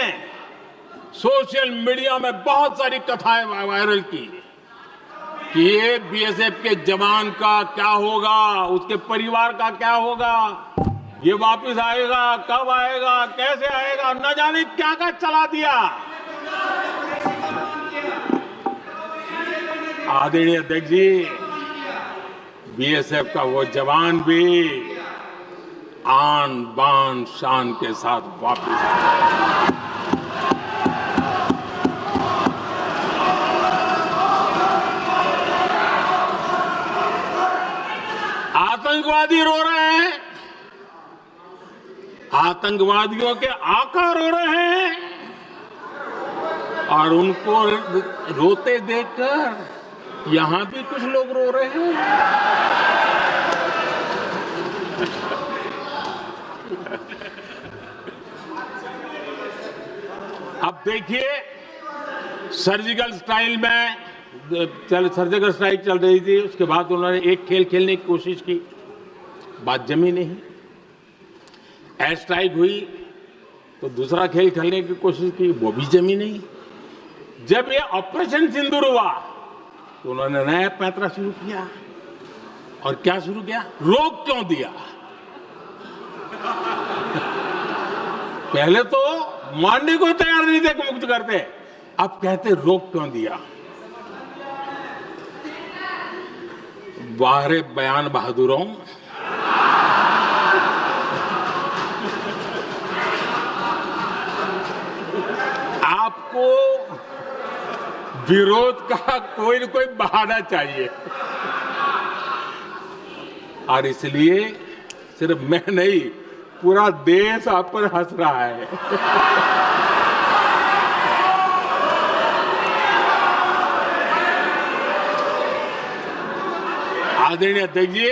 सोशल मीडिया में बहुत सारी कथाएं वायरल की कि ये बीएसएफ के जवान का क्या होगा, उसके परिवार का क्या होगा, ये वापस आएगा, कब आएगा, कैसे आएगा, न जाने क्या क्या चला दिया। आदरणीय अध्यक्ष जी, बीएसएफ का वो जवान भी आन बान शान के साथ वापस आया। आतंकवादी रो रहे हैं, आतंकवादियों के आका रो रहे हैं, और उनको रोते देखकर यहां भी कुछ लोग रो रहे हैं। अब देखिए, सर्जिकल स्ट्राइक चल रही थी, उसके बाद उन्होंने एक खेल खेलने की कोशिश की, बात जमी नहीं। एयर स्ट्राइक हुई तो दूसरा खेल खेलने की कोशिश की, वो भी जमी नहीं। जब ये ऑपरेशन सिंदूर हुआ तो उन्होंने नया पैंतरा शुरू किया। और क्या शुरू किया? रोक क्यों दिया? पहले तो मानने को तैयार नहीं थे कि मुक्त करते, अब कहते रोक क्यों दिया? बाहरे बयान बहादुरों, आपको विरोध का कोई न कोई बहाना चाहिए, और इसलिए सिर्फ मैं नहीं, पूरा देश आप पर हंस रहा है। आदरणीय अध्यक्ष जी,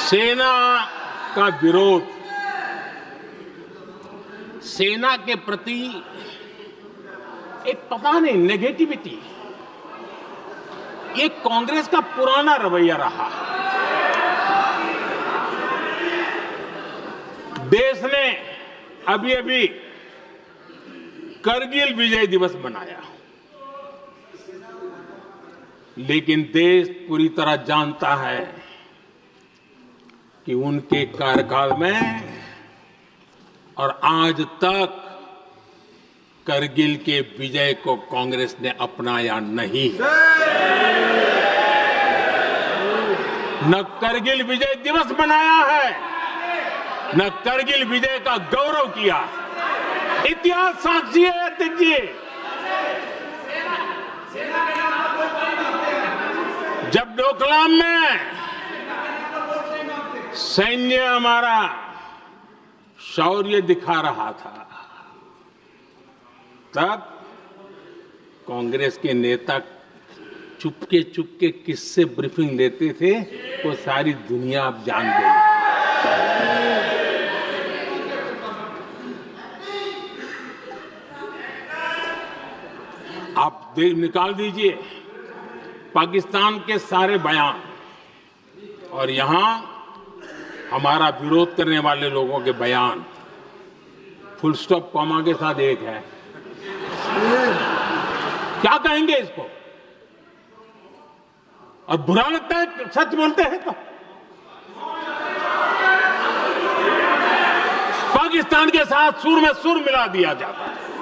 सेना का विरोध, सेना के प्रति एक पता नहीं नेगेटिविटी, ये कांग्रेस का पुराना रवैया रहा। देश ने अभी अभी करगिल विजय दिवस मनाया, लेकिन देश पूरी तरह जानता है कि उनके कार्यकाल में और आज तक करगिल के विजय को कांग्रेस ने अपनाया नहीं। न करगिल विजय दिवस मनाया है, न करगिल विजय का गौरव किया। इतिहास साक्षी है अध्यक्ष जी। जब डोकलाम में सैन्य हमारा शौर्य दिखा रहा था, तब कांग्रेस के नेता चुपके चुपके किससे ब्रीफिंग लेते थे, वो सारी दुनिया अब जान गई। आप निकाल दीजिए पाकिस्तान के सारे बयान, और यहां हमारा विरोध करने वाले लोगों के बयान फुल स्टॉप कॉमा के साथ एक है। क्या कहेंगे इसको? और बुरा लगता है सच बोलते हैं तो। पाकिस्तान के साथ सुर में सुर मिला दिया जाता है।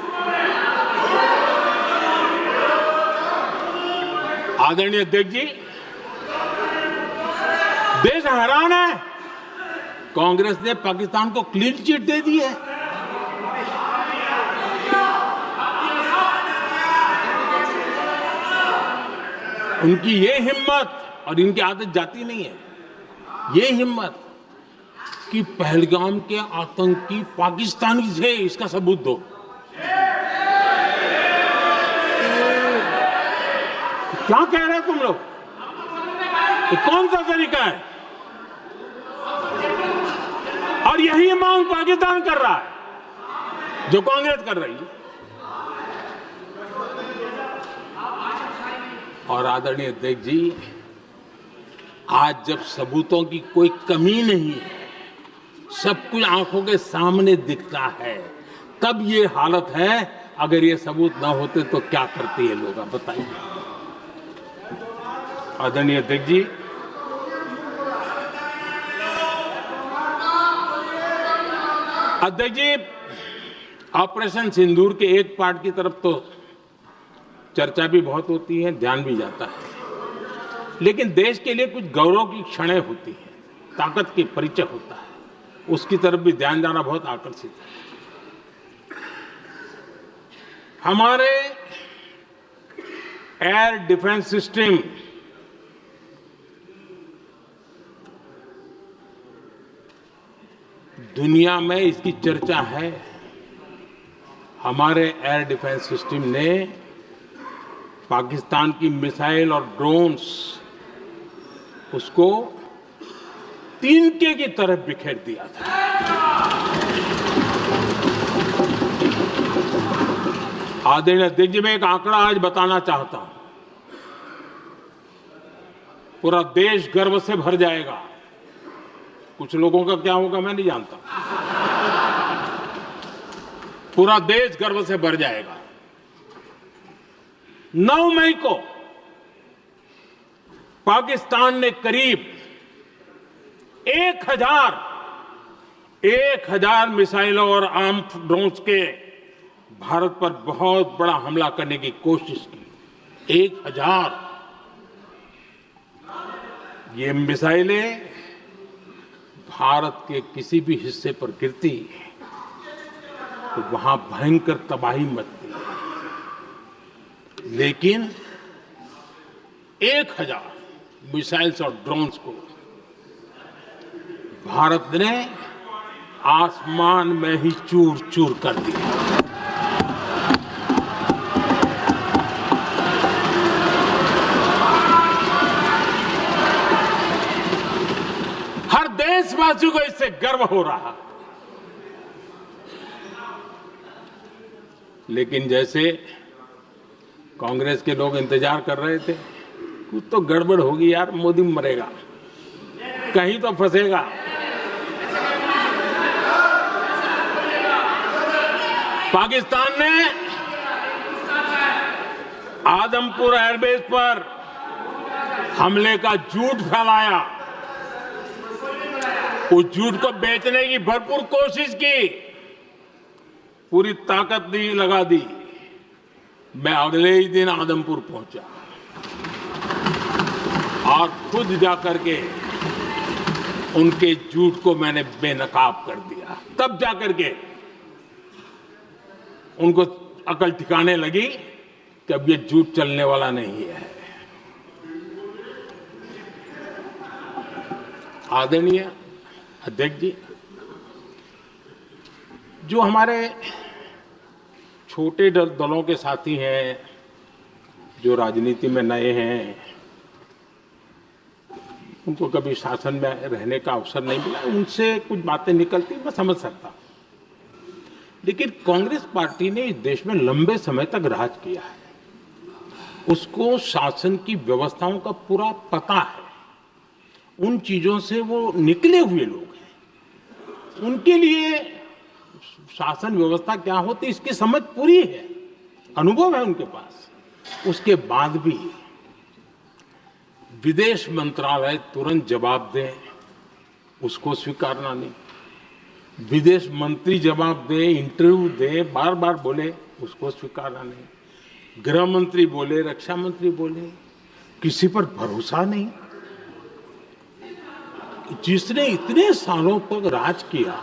आदरणीय अध्यक्ष जी, देश हैरान है, कांग्रेस ने पाकिस्तान को क्लीन चिट दे दी है। उनकी ये हिम्मत, और इनकी आदत जाती नहीं है, ये हिम्मत कि पहलगाम के आतंकी पाकिस्तानी थे, इसका सबूत दो। क्या कह रहे हो तुम लोग? तो कौन सा तरीका है? और यही मांग पाकिस्तान कर रहा है जो कांग्रेस कर रही है। और आदरणीय अध्यक्ष जी, आज जब सबूतों की कोई कमी नहीं है, सब कुछ आंखों के सामने दिखता है, तब ये हालत है। अगर ये सबूत ना होते तो क्या करते ये लोग, आप बताइए। आदरणीय अध्यक्ष जी, ऑपरेशन सिंदूर के एक पार्ट की तरफ तो चर्चा भी बहुत होती है, ध्यान भी जाता है, लेकिन देश के लिए कुछ गौरव की क्षणें होती हैं, ताकत की परिचय होता है, उसकी तरफ भी ध्यान जाना बहुत आकर्षित है। हमारे एयर डिफेंस सिस्टम दुनिया में इसकी चर्चा है। हमारे एयर डिफेंस सिस्टम ने पाकिस्तान की मिसाइल और ड्रोन्स उसको तिनके की तरफ बिखेर दिया था। आदरणीय अध्यक्ष जी, मैं एक आंकड़ा आज बताना चाहता हूं, पूरा देश गर्व से भर जाएगा। कुछ लोगों का क्या होगा मैं नहीं जानता, पूरा देश गर्व से भर जाएगा। 9 मई को पाकिस्तान ने करीब 1000 मिसाइलों और आर्म्ड ड्रोन्स के भारत पर बहुत बड़ा हमला करने की कोशिश की। 1000 ये मिसाइलें भारत के किसी भी हिस्से पर गिरती तो वहां भयंकर तबाही मचती। लेकिन 1000 मिसाइल्स और ड्रोन्स को भारत ने आसमान में ही चूर चूर कर दिया। हर देशवासी को इससे गर्व हो रहा। लेकिन जैसे कांग्रेस के लोग इंतजार कर रहे थे, कुछ तो गड़बड़ होगी यार, मोदी मरेगा, कहीं तो फंसेगा। पाकिस्तान ने आदमपुर एयरबेस पर हमले का झूठ फैलाया। उस झूठ को बेचने की भरपूर कोशिश की, पूरी ताकत दी लगा दी। मैं अगले ही दिन आदमपुर पहुंचा और खुद जाकर के उनके झूठ को मैंने बेनकाब कर दिया। तब जाकर के उनको अकल ठिकाने लगी कि अब ये झूठ चलने वाला नहीं है। आदरणीय अध्यक्ष जी, जो हमारे छोटे दलों के साथी हैं, जो राजनीति में नए हैं, उनको कभी शासन में रहने का अवसर नहीं मिला, उनसे कुछ बातें निकलती मैं समझ सकता। लेकिन कांग्रेस पार्टी ने इस देश में लंबे समय तक राज किया है, उसको शासन की व्यवस्थाओं का पूरा पता है, उन चीजों से वो निकले हुए लोग हैं, उनके लिए शासन व्यवस्था क्या होती इसकी समझ पूरी है, अनुभव है उनके पास। उसके बाद भी विदेश मंत्रालय तुरंत जवाब दे, उसको स्वीकारना नहीं। विदेश मंत्री जवाब दे, इंटरव्यू दे, बार बार बोले, उसको स्वीकारना नहीं। गृह मंत्री बोले, रक्षा मंत्री बोले, किसी पर भरोसा नहीं। जिसने इतने सालों तक राज किया,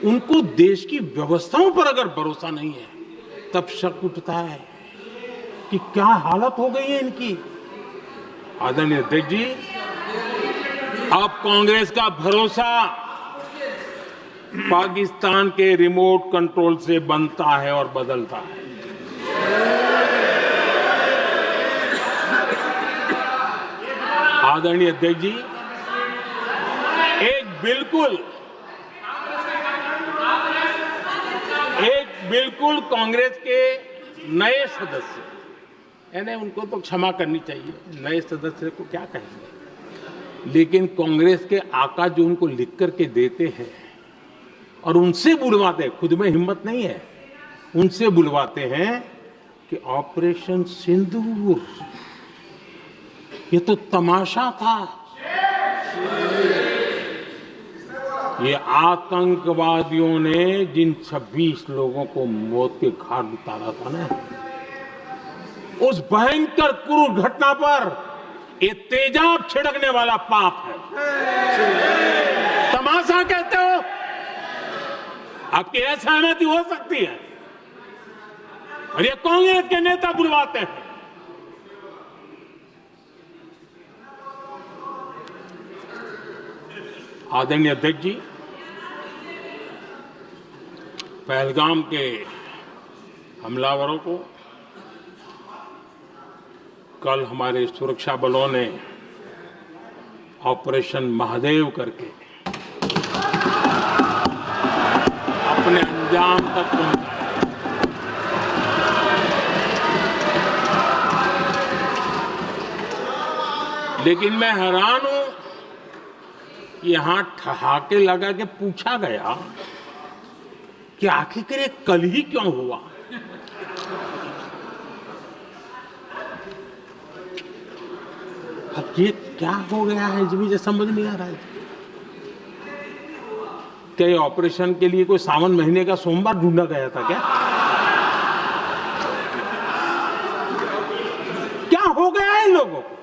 उनको देश की व्यवस्थाओं पर अगर भरोसा नहीं है, तब शक उठता है कि क्या हालत हो गई है इनकी। आदरणीय अध्यक्ष जी, अब कांग्रेस का भरोसा पाकिस्तान के रिमोट कंट्रोल से बनता है और बदलता है। आदरणीय अध्यक्ष जी, एक बिल्कुल कांग्रेस के नए सदस्य, यानी उनको तो क्षमा करनी चाहिए, नए सदस्य को क्या कहेंगे, लेकिन कांग्रेस के आका जो उनको लिख करके देते हैं और उनसे बुलवाते हैं, खुद में हिम्मत नहीं है, उनसे बुलवाते हैं कि ऑपरेशन सिंदूर ये तो तमाशा था, ये आतंकवादियों ने जिन 26 लोगों को मौत के घाट उतारा था ना, उस भयंकर क्रूर घटना पर ये तेजाब छिड़कने वाला पाप है। तमाशा कहते हो? आपकी असहमति हो सकती है, और ये कांग्रेस के नेता बुलवाते हैं। आदरणीय अध्यक्ष जी, पहलगाम के हमलावरों को कल हमारे सुरक्षा बलों ने ऑपरेशन महादेव करके अपने अंजाम तक पहुंचाया। लेकिन मैं हैरान हूं, यहां ठहाके लगा के पूछा गया कि आखिर ये कल ही क्यों हुआ। अब ये क्या हो गया है मुझे समझ नहीं आ रहा है। क्या ये ऑपरेशन के लिए कोई सावन महीने का सोमवार ढूंढा गया था क्या? क्या हो गया है इन लोगों को?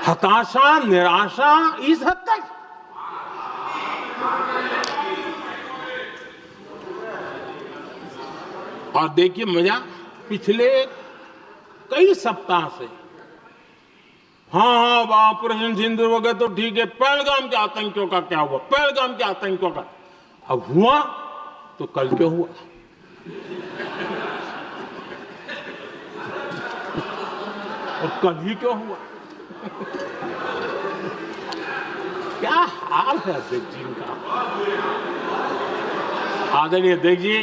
हताशा, निराशा इस हद तक। और देखिए मजा, पिछले कई सप्ताह से हाँ ऑपरेशन सिंदूर वगैरह तो ठीक है, पहलगाम के आतंकियों का क्या हुआ, पहलगाम के आतंकियों का अब हुआ तो कल क्यों हुआ? और कल ही क्यों हुआ? क्या हाल है अध्यक्ष जी का। आदरणीय अध्यक्ष जी,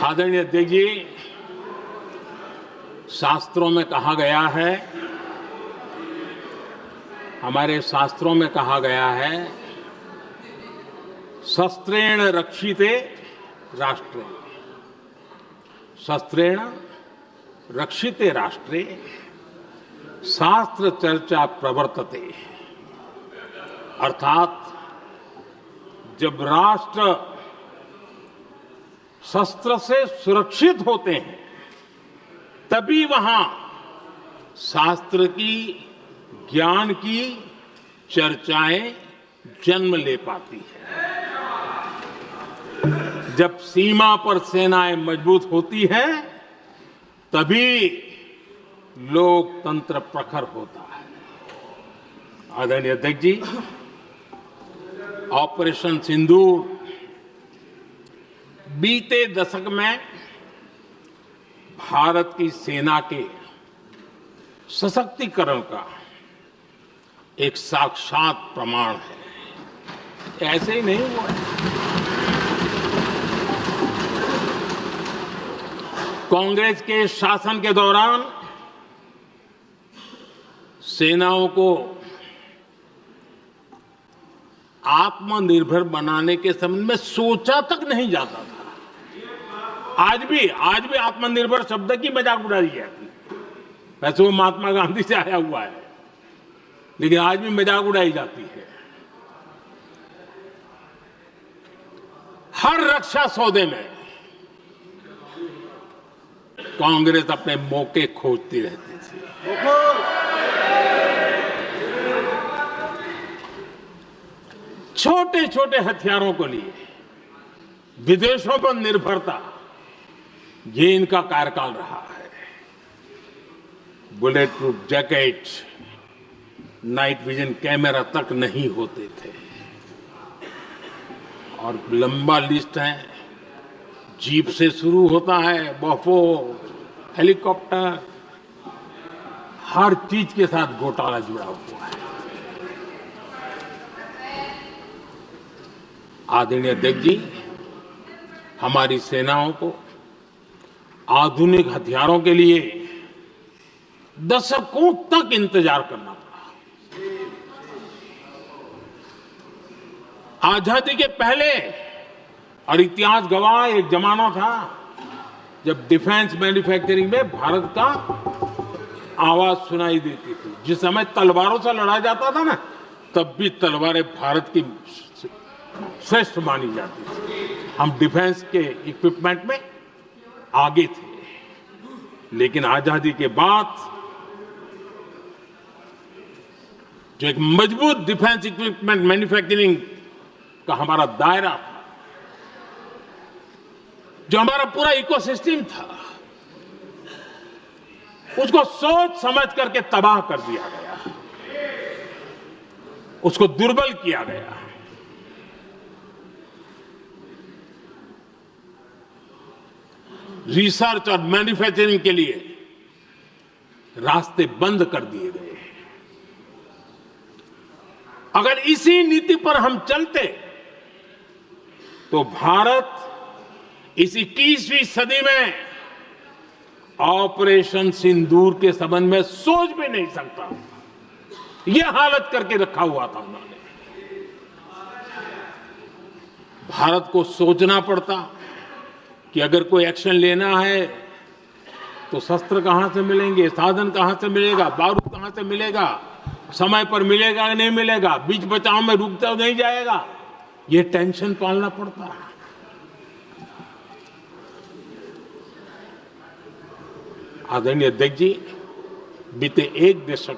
आदरणीय अध्यक्ष जी, शास्त्रों में कहा गया है, हमारे शास्त्रों में कहा गया है, शस्त्रेण रक्षिते राष्ट्रे, शस्त्रेण रक्षिते राष्ट्रे शास्त्र चर्चा प्रवर्तते। अर्थात जब राष्ट्र शस्त्र से सुरक्षित होते हैं तभी वहां शास्त्र की, ज्ञान की चर्चाएं जन्म ले पाती है। जब सीमा पर सेनाएं मजबूत होती हैं तभी लोकतंत्र प्रखर होता है। आदरणीय अध्यक्ष जी, ऑपरेशन सिंदूर बीते दशक में भारत की सेना के सशक्तिकरण का एक साक्षात प्रमाण है। ऐसे ही नहीं हुआ है। कांग्रेस के शासन के दौरान सेनाओं को आत्मनिर्भर बनाने के संबंध में सोचा तक नहीं जाता था। आज भी आत्मनिर्भर शब्द की मजाक उड़ाई जाती है। वैसे वो महात्मा गांधी से आया हुआ है, लेकिन आज भी मजाक उड़ाई जाती है। हर रक्षा सौदे में कांग्रेस अपने मौके खोजती रहती थी। छोटे छोटे हथियारों को लिए विदेशों पर निर्भरता, ये इनका कार्यकाल रहा है। Bullet proof jacket, night vision camera तक नहीं होते थे। और लंबा लिस्ट है, जीप से शुरू होता है, बफो, हेलीकॉप्टर, हर चीज के साथ घोटाला जुड़ा हुआ है। आदरणीय अध्यक्ष जी, हमारी सेनाओं को आधुनिक हथियारों के लिए दशकों तक इंतजार करना पड़ा। आजादी के पहले, और इतिहास गवाह, एक जमाना था जब डिफेंस मैन्युफैक्चरिंग में भारत का आवाज सुनाई देती थी। जिस समय तलवारों से लड़ा जाता था ना, तब भी तलवारें भारत की श्रेष्ठ मानी जाती थी। हम डिफेंस के इक्विपमेंट में आगे थे। लेकिन आजादी के बाद जो एक मजबूत डिफेंस इक्विपमेंट मैन्युफैक्चरिंग का हमारा दायरा था, जो हमारा पूरा इकोसिस्टम था, उसको सोच समझ करके तबाह कर दिया गया, उसको दुर्बल किया गया। रिसर्च और मैन्युफैक्चरिंग के लिए रास्ते बंद कर दिए गए। अगर इसी नीति पर हम चलते तो भारत इस 21वीं सदी में ऑपरेशन सिंदूर के संबंध में सोच भी नहीं सकता। यह हालत करके रखा हुआ था उन्होंने। भारत को सोचना पड़ता कि अगर कोई एक्शन लेना है तो शस्त्र कहां से मिलेंगे, साधन कहां से मिलेगा, बारूद कहां से मिलेगा, समय पर मिलेगा या नहीं मिलेगा, बीच बचाव में रुकता नहीं जाएगा, ये टेंशन पालना पड़ता है। आदरणीय अध्यक्ष जी, बीते एक दशक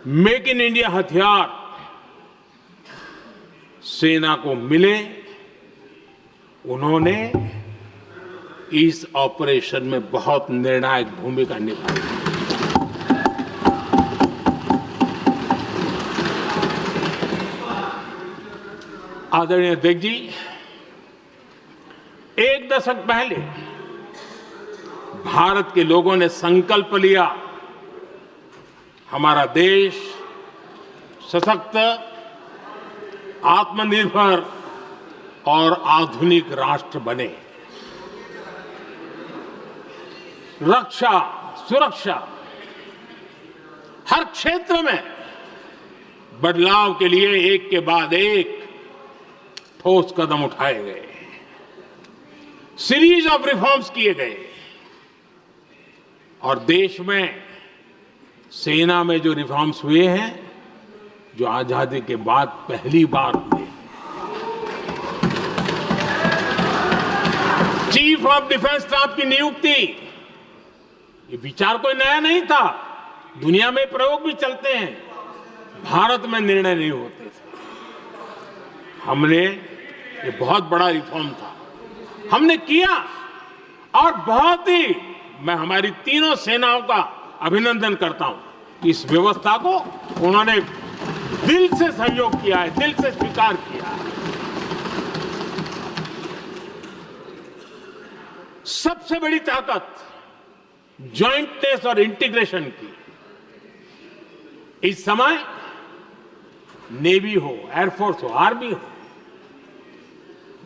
में मेक इन इंडिया हथियार सेना को मिले, उन्होंने इस ऑपरेशन में बहुत निर्णायक भूमिका निभाई। आदरणीय अध्यक्ष जी, एक दशक पहले भारत के लोगों ने संकल्प लिया, हमारा देश सशक्त, आत्मनिर्भर और आधुनिक राष्ट्र बने। रक्षा, सुरक्षा, हर क्षेत्र में बदलाव के लिए एक के बाद एक ठोस कदम उठाए गए, सीरीज ऑफ रिफॉर्म्स किए गए और देश में सेना में जो रिफॉर्म्स हुए हैं, जो आजादी के बाद पहली बार हुए। चीफ ऑफ डिफेंस स्टाफ की नियुक्ति, ये विचार कोई नया नहीं था, दुनिया में प्रयोग भी चलते हैं, भारत में निर्णय नहीं होते थे। हमने, ये बहुत बड़ा रिफॉर्म था, हमने किया और बहुत ही, मैं हमारी तीनों सेनाओं का अभिनंदन करता हूं कि इस व्यवस्था को उन्होंने दिल से सहयोग किया है, दिल से स्वीकार किया है। सबसे बड़ी ताकत जॉइंटनेस और इंटीग्रेशन की इस समय नेवी हो, एयरफोर्स हो, आर्मी हो,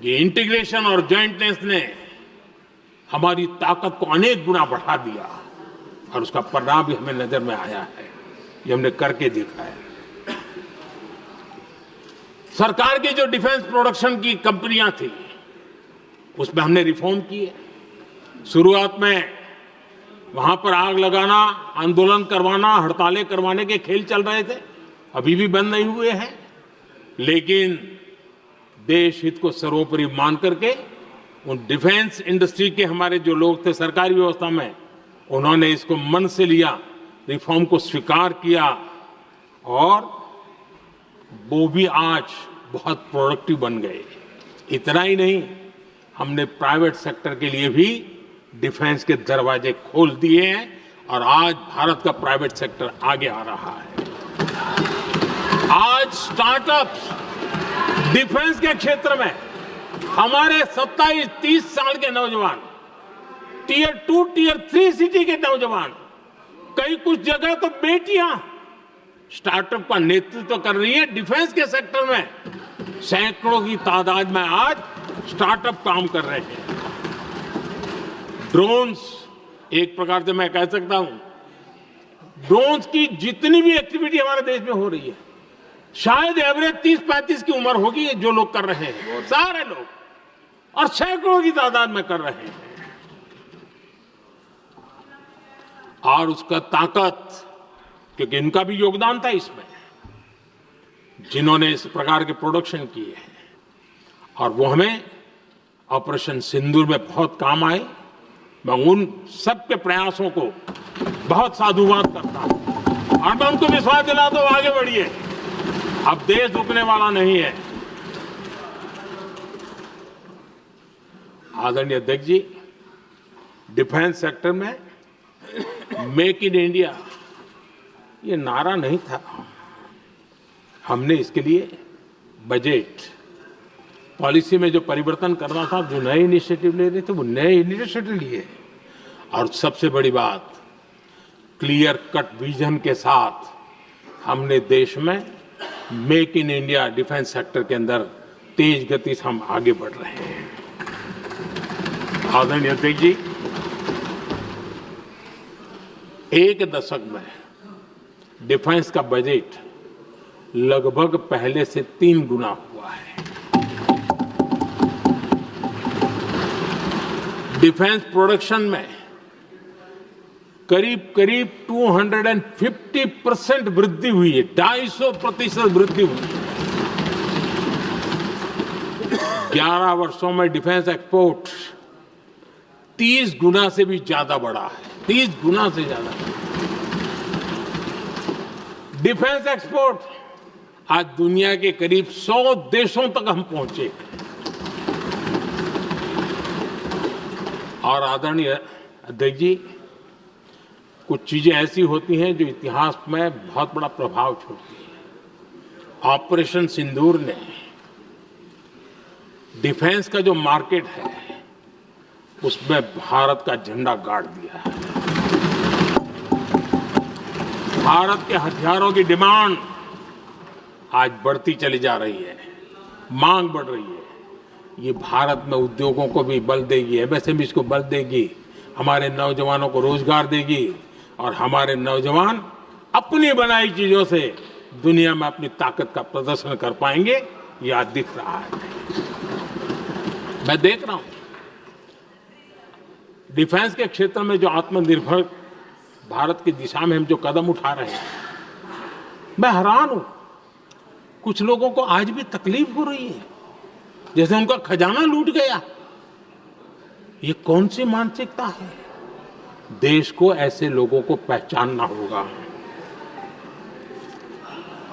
ये इंटीग्रेशन और जॉइंटनेस ने हमारी ताकत को अनेक गुना बढ़ा दिया और उसका परिणाम भी हमें नजर में आया है, ये हमने करके देखा है। सरकार की जो डिफेंस प्रोडक्शन की कंपनियां थी, उसमें हमने रिफॉर्म किए। शुरुआत में वहां पर आग लगाना, आंदोलन करवाना, हड़तालें करवाने के खेल चल रहे थे, अभी भी बंद नहीं हुए हैं, लेकिन देश हित को सर्वोपरि मान करके उन डिफेंस इंडस्ट्री के हमारे जो लोग थे सरकारी व्यवस्था में, उन्होंने इसको मन से लिया, रिफॉर्म को स्वीकार किया और वो भी आज बहुत प्रोडक्टिव बन गए। इतना ही नहीं, हमने प्राइवेट सेक्टर के लिए भी डिफेंस के दरवाजे खोल दिए हैं और आज भारत का प्राइवेट सेक्टर आगे आ रहा है। आज स्टार्टअप्स डिफेंस के क्षेत्र में हमारे 27-30 साल के नौजवान, टियर 2, टियर 3 सिटी के नौजवान, कई कुछ जगह तो बेटियां स्टार्टअप का नेतृत्व कर रही है। डिफेंस के सेक्टर में सैकड़ों की तादाद में आज स्टार्टअप काम कर रहे हैं। ड्रोन्स, एक प्रकार से मैं कह सकता हूं, ड्रोन्स की जितनी भी एक्टिविटी हमारे देश में हो रही है, शायद एवरेज 30-35 की उम्र होगी जो लोग कर रहे हैं, वो सारे लोग, और सैकड़ों की तादाद में कर रहे हैं। और उसका ताकत, क्योंकि इनका भी योगदान था इसमें, जिन्होंने इस प्रकार के प्रोडक्शन किए हैं, और वो हमें ऑपरेशन सिंदूर में बहुत काम आए। मैं उन सबके प्रयासों को बहुत साधुवाद करता हूं और मैं उनको विश्वास दिलाता हूं, आगे बढ़िए, अब देश रुकने वाला नहीं है। आदरणीय अध्यक्ष जी, डिफेंस सेक्टर में मेक इन इंडिया ये नारा नहीं था, हमने इसके लिए बजट पॉलिसी में जो परिवर्तन करना था, जो नए इनिशिएटिव ले रहे थे, वो नए इनिशिएटिव लिए। और सबसे बड़ी बात, क्लियर कट विजन के साथ हमने देश में make in India defence sector के अंदर तेज गति से हम आगे बढ़ रहे हैं। आदरणीय अध्यक्ष जी, एक दशक में डिफेंस का बजट लगभग पहले से 3 गुना हुआ है। डिफेंस प्रोडक्शन में करीब करीब 250% वृद्धि हुई है, 250% वृद्धि हुई है। 11 वर्षों में डिफेंस एक्सपोर्ट 30 गुना से भी ज्यादा बढ़ा है, 30 गुना से ज्यादा। डिफेंस एक्सपोर्ट आज दुनिया के करीब 100 देशों तक हम पहुंचे। और आदरणीय अध्यक्ष जी, कुछ चीजें ऐसी होती हैं जो इतिहास में बहुत बड़ा प्रभाव छोड़ती हैं। ऑपरेशन सिंदूर ने डिफेंस का जो मार्केट है उसमें भारत का झंडा गाड़ दिया है। भारत के हथियारों की डिमांड आज बढ़ती चली जा रही है, मांग बढ़ रही है। ये भारत में उद्योगों को भी बल देगी, एमएसएमई को बल देगी, हमारे नौजवानों को रोजगार देगी और हमारे नौजवान अपनी बनाई चीजों से दुनिया में अपनी ताकत का प्रदर्शन कर पाएंगे। ये आज दिख रहा है, मैं देख रहा हूं। डिफेंस के क्षेत्र में जो आत्मनिर्भर भारत की दिशा में हम जो कदम उठा रहे हैं, मैं हैरान हूं। कुछ लोगों को आज भी तकलीफ हो रही है, जैसे उनका खजाना लूट गया। ये कौन सी मानसिकता है? देश को ऐसे लोगों को पहचानना होगा।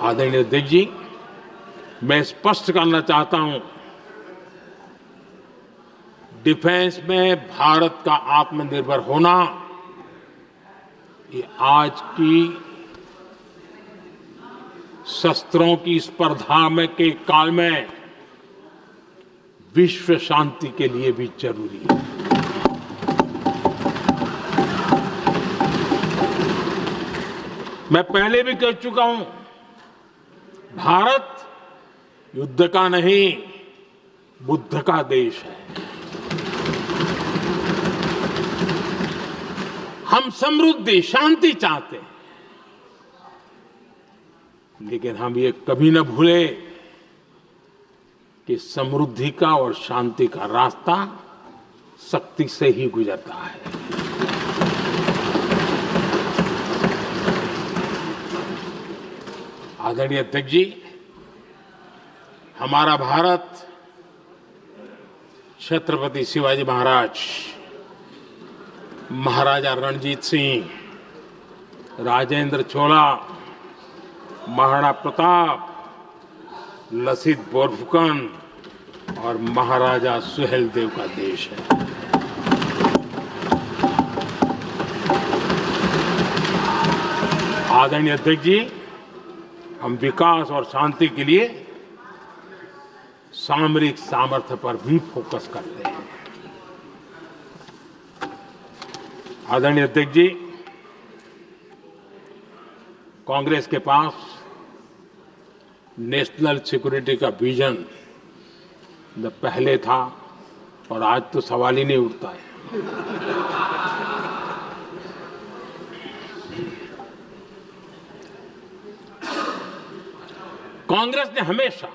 आदरणीय अध्यक्ष जी, मैं स्पष्ट करना चाहता हूं, डिफेंस में भारत का आत्मनिर्भर होना ये आज की शस्त्रों की स्पर्धा में के काल में विश्व शांति के लिए भी जरूरी है। मैं पहले भी कह चुका हूं, भारत युद्ध का नहीं बुद्ध का देश है। हम समृद्धि शांति चाहते हैं, लेकिन हम ये कभी न भूले कि समृद्धि का और शांति का रास्ता शक्ति से ही गुजरता है। आदरणीय अध्यक्ष जी, हमारा भारत छत्रपति शिवाजी महाराज, महाराजा रणजीत सिंह, राजेंद्र चोला, महाराणा प्रताप, लसित बोरफुकन और महाराजा सुहेलदेव का देश है। आदरणीय अध्यक्ष जी, हम विकास और शांति के लिए सामरिक सामर्थ्य पर भी फोकस करते हैं। आदरणीय अध्यक्ष जी, कांग्रेस के पास नेशनल सिक्योरिटी का विजन न पहले था और आज तो सवाल ही नहीं उठता है। कांग्रेस ने हमेशा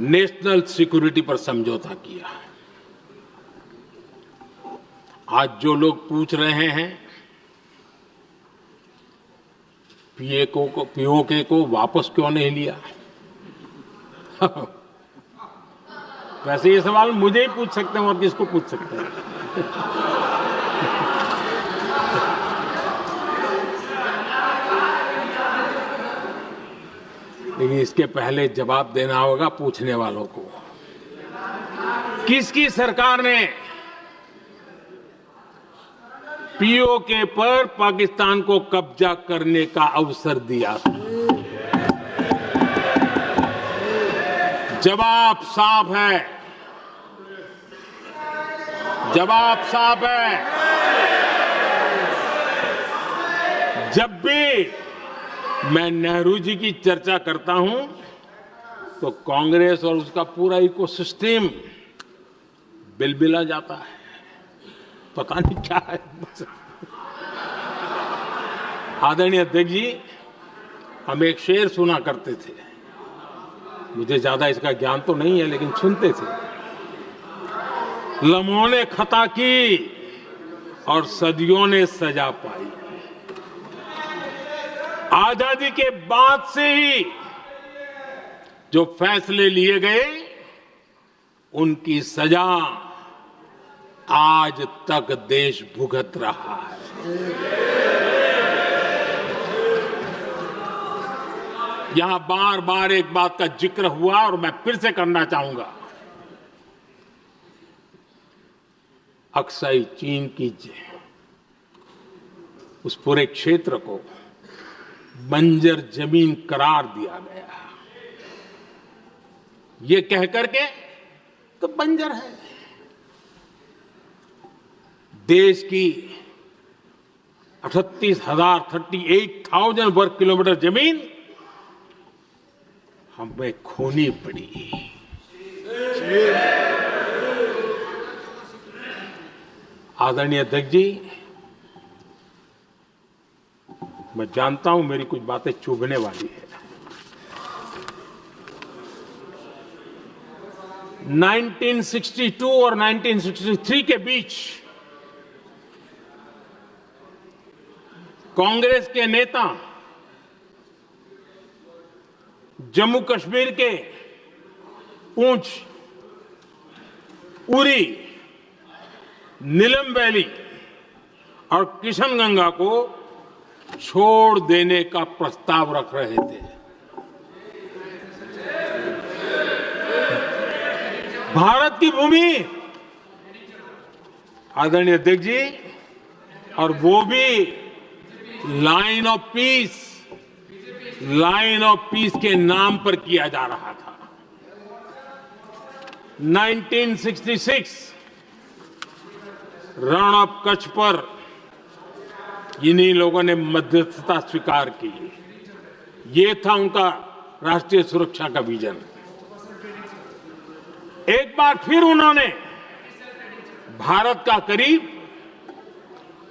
नेशनल सिक्योरिटी पर समझौता किया। आज जो लोग पूछ रहे हैं पीओके को वापस क्यों नहीं लिया, वैसे ये सवाल मुझे ही पूछ सकते हैं और किसको पूछ सकते हैं। लेकिन इसके पहले जवाब देना होगा पूछने वालों को। किसकी सरकार ने पीओके पर पाकिस्तान को कब्जा करने का अवसर दिया था? जवाब साफ है, जवाब साफ है। जब भी मैं नेहरू जी की चर्चा करता हूं तो कांग्रेस और उसका पूरा इकोसिस्टम बिलबिला जाता है, पता नहीं क्या है। आदरणीय अध्यक्ष जी, हम एक शेर सुना करते थे, मुझे ज्यादा इसका ज्ञान तो नहीं है लेकिन सुनते थे। लम्हों ने खता की और सदियों ने सजा पाई। आजादी के बाद से ही जो फैसले लिए गए उनकी सजा आज तक देश भुगत रहा है। यहां बार बार एक बात का जिक्र हुआ और मैं फिर से करना चाहूंगा। अक्साई चीन की उस पूरे क्षेत्र को बंजर जमीन करार दिया गया, ये कहकर के तो बंजर है। देश की 38,000 वर्ग किलोमीटर जमीन हमें खोनी पड़ी। आदरणीय अध्यक्ष जी, मैं जानता हूं मेरी कुछ बातें चुभने वाली है। 1962 और 1963 के बीच कांग्रेस के नेता जम्मू कश्मीर के पूंछ, उरी, नीलम वैली और किशनगंगा को छोड़ देने का प्रस्ताव रख रहे थे। भारत की भूमि, आदरणीय अध्यक्ष जी, और वो भी लाइन ऑफ पीस के नाम पर किया जा रहा था। 1966 रण ऑफ कच्छ पर इन्हीं लोगों ने मध्यस्थता स्वीकार की। ये था उनका राष्ट्रीय सुरक्षा का विजन। एक बार फिर उन्होंने भारत का करीब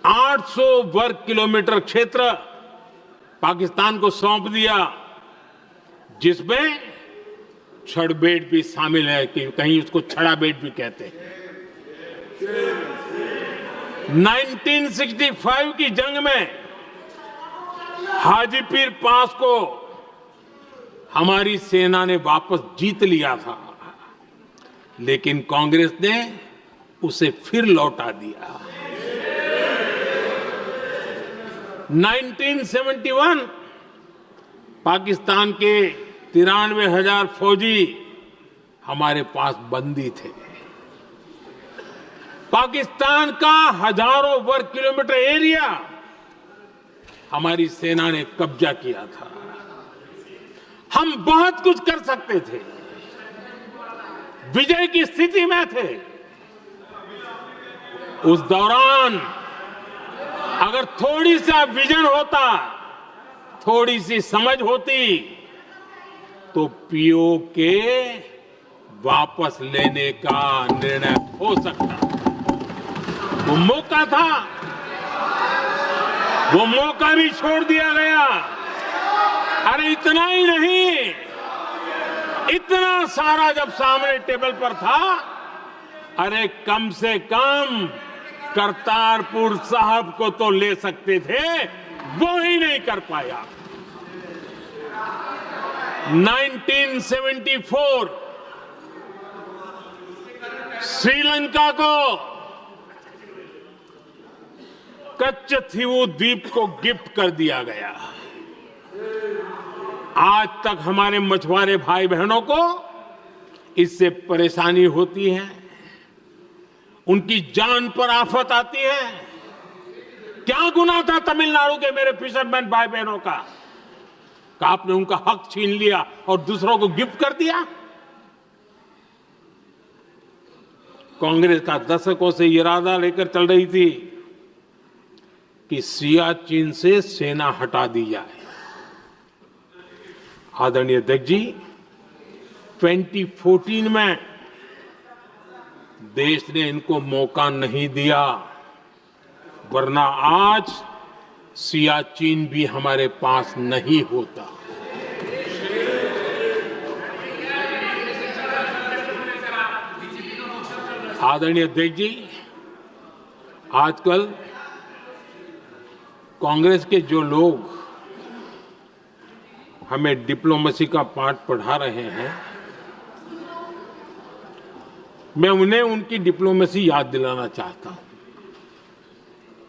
800 वर्ग किलोमीटर क्षेत्र पाकिस्तान को सौंप दिया, जिसमें छड़बेट भी शामिल है, कि कहीं उसको छड़ाबेट भी कहते हैं। 1965 की जंग में हाजीपीर पास को हमारी सेना ने वापस जीत लिया था, लेकिन कांग्रेस ने उसे फिर लौटा दिया। 1971 पाकिस्तान के 93,000 फौजी हमारे पास बंदी थे। पाकिस्तान का हजारों वर्ग किलोमीटर एरिया हमारी सेना ने कब्जा किया था। हम बहुत कुछ कर सकते थे, विजय की स्थिति में थे। उस दौरान अगर थोड़ी सा विजन होता, थोड़ी सी समझ होती, तो पीओके वापस लेने का निर्णय हो सकता। वो मौका था, वो मौका भी छोड़ दिया गया। अरे इतना ही नहीं, इतना सारा जब सामने टेबल पर था, अरे कम से कम करतारपुर साहब को तो ले सकते थे, वो ही नहीं कर पाया। 1974 श्रीलंका को कच्चथीवू द्वीप को गिफ्ट कर दिया गया। आज तक हमारे मछुआरे भाई बहनों को इससे परेशानी होती है, उनकी जान पर आफत आती है। क्या गुनाह था तमिलनाडु के मेरे फिशरमैन भाई बहनों का, कि आपने उनका हक छीन लिया और दूसरों को गिफ्ट कर दिया? कांग्रेस का दशकों से इरादा लेकर चल रही थी कि सियाचिन से सेना हटा दी जाए। आदरणीय अध्यक्ष जी, 2014 में देश ने इनको मौका नहीं दिया, वरना आज सियाचिन भी हमारे पास नहीं होता। आदरणीय अध्यक्ष जी, आजकल कांग्रेस के जो लोग हमें डिप्लोमेसी का पाठ पढ़ा रहे हैं, मैं उन्हें उनकी डिप्लोमेसी याद दिलाना चाहता हूं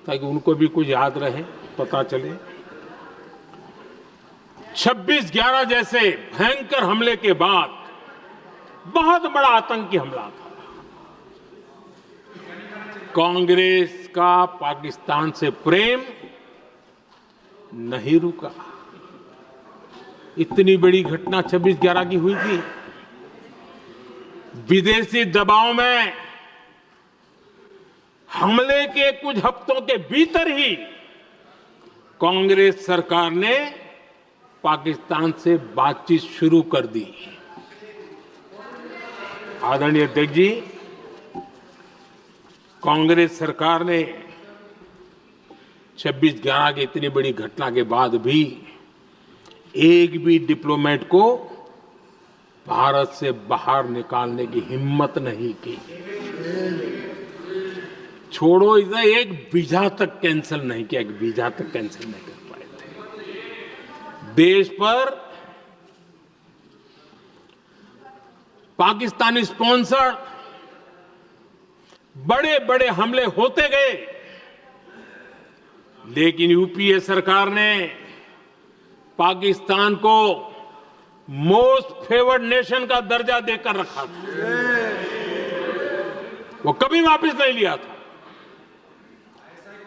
ताकि उनको भी कुछ याद रहे, पता चले। 26/11 जैसे भयंकर हमले के बाद बहुत बड़ा आतंकी हमला था। कांग्रेस का पाकिस्तान से प्रेम नहीं रुका। इतनी बड़ी घटना 26/11 की हुई थी। विदेशी दबाव में हमले के कुछ हफ्तों के भीतर ही कांग्रेस सरकार ने पाकिस्तान से बातचीत शुरू कर दी। आदरणीय अध्यक्ष जी, कांग्रेस सरकार ने 26/11 की इतनी बड़ी घटना के बाद भी एक भी डिप्लोमेट को भारत से बाहर निकालने की हिम्मत नहीं की। छोड़ो, इसे एक वीजा तक कैंसिल नहीं किया, एक वीजा तक कैंसिल नहीं कर पाए थे। देश पर पाकिस्तानी स्पॉन्सर बड़े बड़े हमले होते गए, लेकिन यूपीए सरकार ने पाकिस्तान को मोस्ट फेवर्ड नेशन का दर्जा देकर रखा था। वो कभी वापस नहीं लिया था।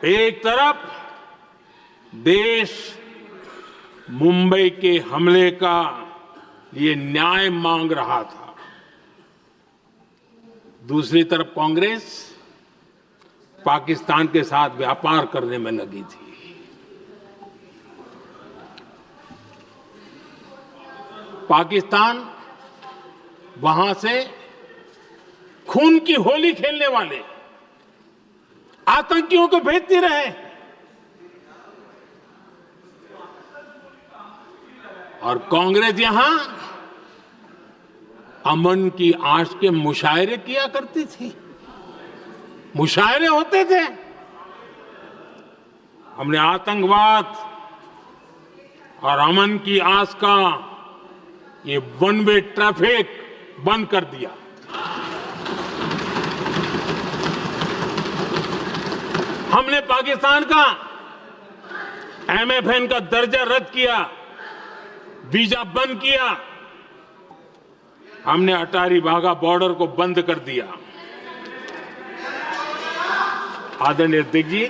एक तरफ देश मुंबई के हमले का ये न्याय मांग रहा था, दूसरी तरफ कांग्रेस पाकिस्तान के साथ व्यापार करने में लगी थी। पाकिस्तान वहां से खून की होली खेलने वाले आतंकियों को भेजते रहे और कांग्रेस यहां अमन की आश के मुशायरे किया करती थी। मुशायरे होते थे। हमने आतंकवाद और अमन की आस का ये वन वे ट्रैफिक बंद कर दिया। हमने पाकिस्तान का एमएफएन का दर्जा रद्द किया, वीजा बंद किया। हमने अटारी वाघा बॉर्डर को बंद कर दिया। आदरणीय अध्यक्ष जी,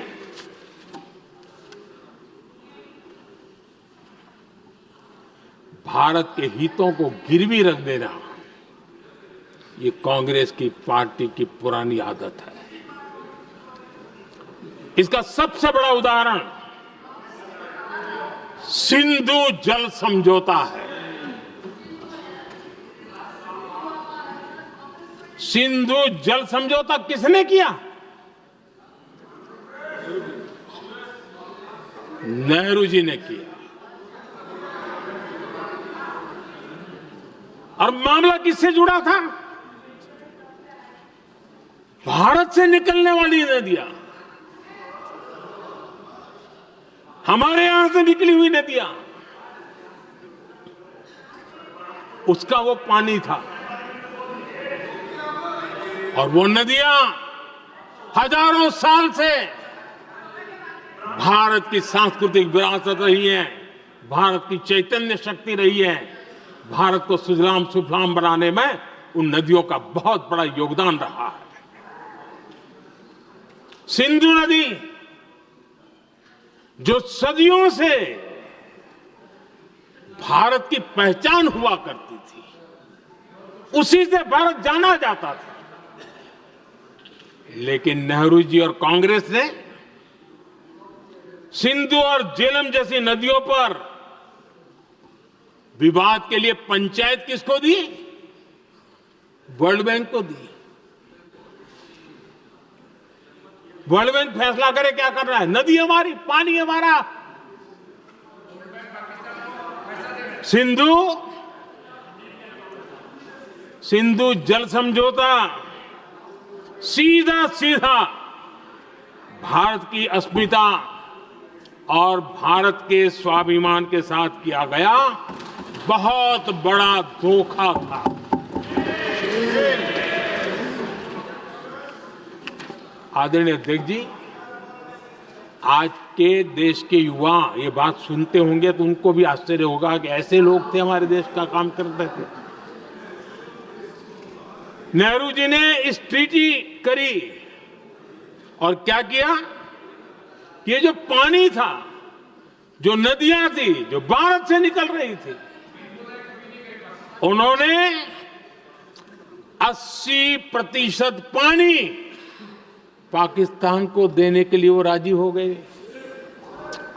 भारत के हितों को गिरवी रख देना ये कांग्रेस की पार्टी की पुरानी आदत है। इसका सबसे बड़ा उदाहरण सिंधु जल समझौता है। सिंधु जल समझौता किसने किया? नेहरू जी ने किया। और मामला किससे जुड़ा था? भारत से निकलने वाली नदियां, हमारे यहां से निकली हुई नदियां, उसका वो पानी था। और वो नदियां हजारों साल से भारत की सांस्कृतिक विरासत रही है, भारत की चैतन्य शक्ति रही है। भारत को सुजलाम सुफलाम बनाने में उन नदियों का बहुत बड़ा योगदान रहा है। सिंधु नदी जो सदियों से भारत की पहचान हुआ करती थी, उसी से भारत जाना जाता था। लेकिन नेहरू जी और कांग्रेस ने सिंधु और झेलम जैसी नदियों पर विवाद के लिए पंचायत किसको दी? वर्ल्ड बैंक को दी। वर्ल्ड बैंक फैसला करे क्या कर रहा है। नदी हमारी, पानी हमारा। सिंधु जल समझौता सीधा सीधा भारत की अस्मिता और भारत के स्वाभिमान के साथ किया गया बहुत बड़ा धोखा था। आदरणीय अध्यक्ष जी, आज के देश के युवा ये बात सुनते होंगे तो उनको भी आश्चर्य होगा कि ऐसे लोग थे हमारे देश का काम करते थे। नेहरू जी ने इस ट्रीटी करी और क्या किया? ये जो पानी था, जो नदियां थी, जो भारत से निकल रही थी, उन्होंने 80% पानी पाकिस्तान को देने के लिए वो राजी हो गए।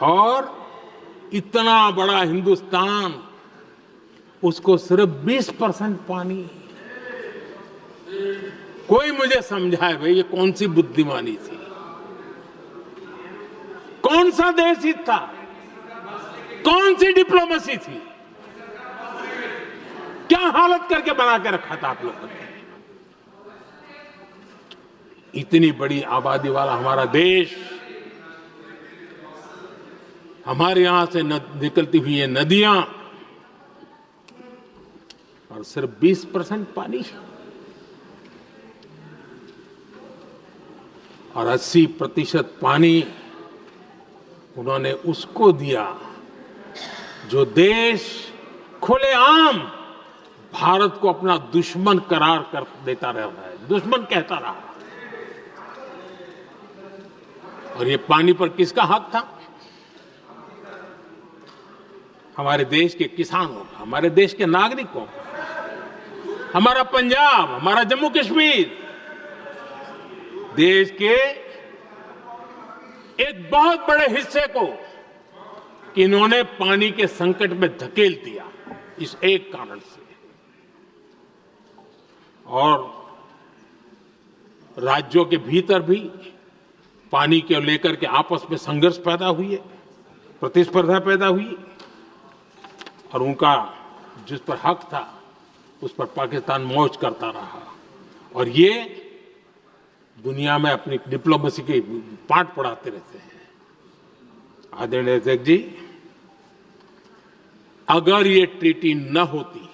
और इतना बड़ा हिंदुस्तान, उसको सिर्फ 20% पानी। कोई मुझे समझाए भाई ये कौन सी बुद्धिमानी थी, कौन सा देश हित था, कौन सी डिप्लोमेसी थी, क्या हालत करके बना के रखा था आप लोगों ने। इतनी बड़ी आबादी वाला हमारा देश, हमारे यहां से निकलती हुई ये नदियां, और सिर्फ 20% पानी, और 80% पानी उन्होंने उसको दिया जो देश खुलेआम भारत को अपना दुश्मन करार कर देता रहा है, दुश्मन कहता रहा। और ये पानी पर किसका हक था? हमारे देश के किसानों का, हमारे देश के नागरिकों का, हमारा पंजाब, हमारा जम्मू कश्मीर, देश के एक बहुत बड़े हिस्से को इन्होंने पानी के संकट में धकेल दिया, इस एक कारण से। और राज्यों के भीतर भी पानी को लेकर के आपस में संघर्ष पैदा हुए, प्रतिस्पर्धा पैदा हुई, और उनका जिस पर हक था उस पर पाकिस्तान मौज करता रहा। और ये दुनिया में अपनी डिप्लोमेसी के पाठ पढ़ाते रहते हैं। आदरणीय अध्यक्ष जी, अगर ये ट्रीटी न होती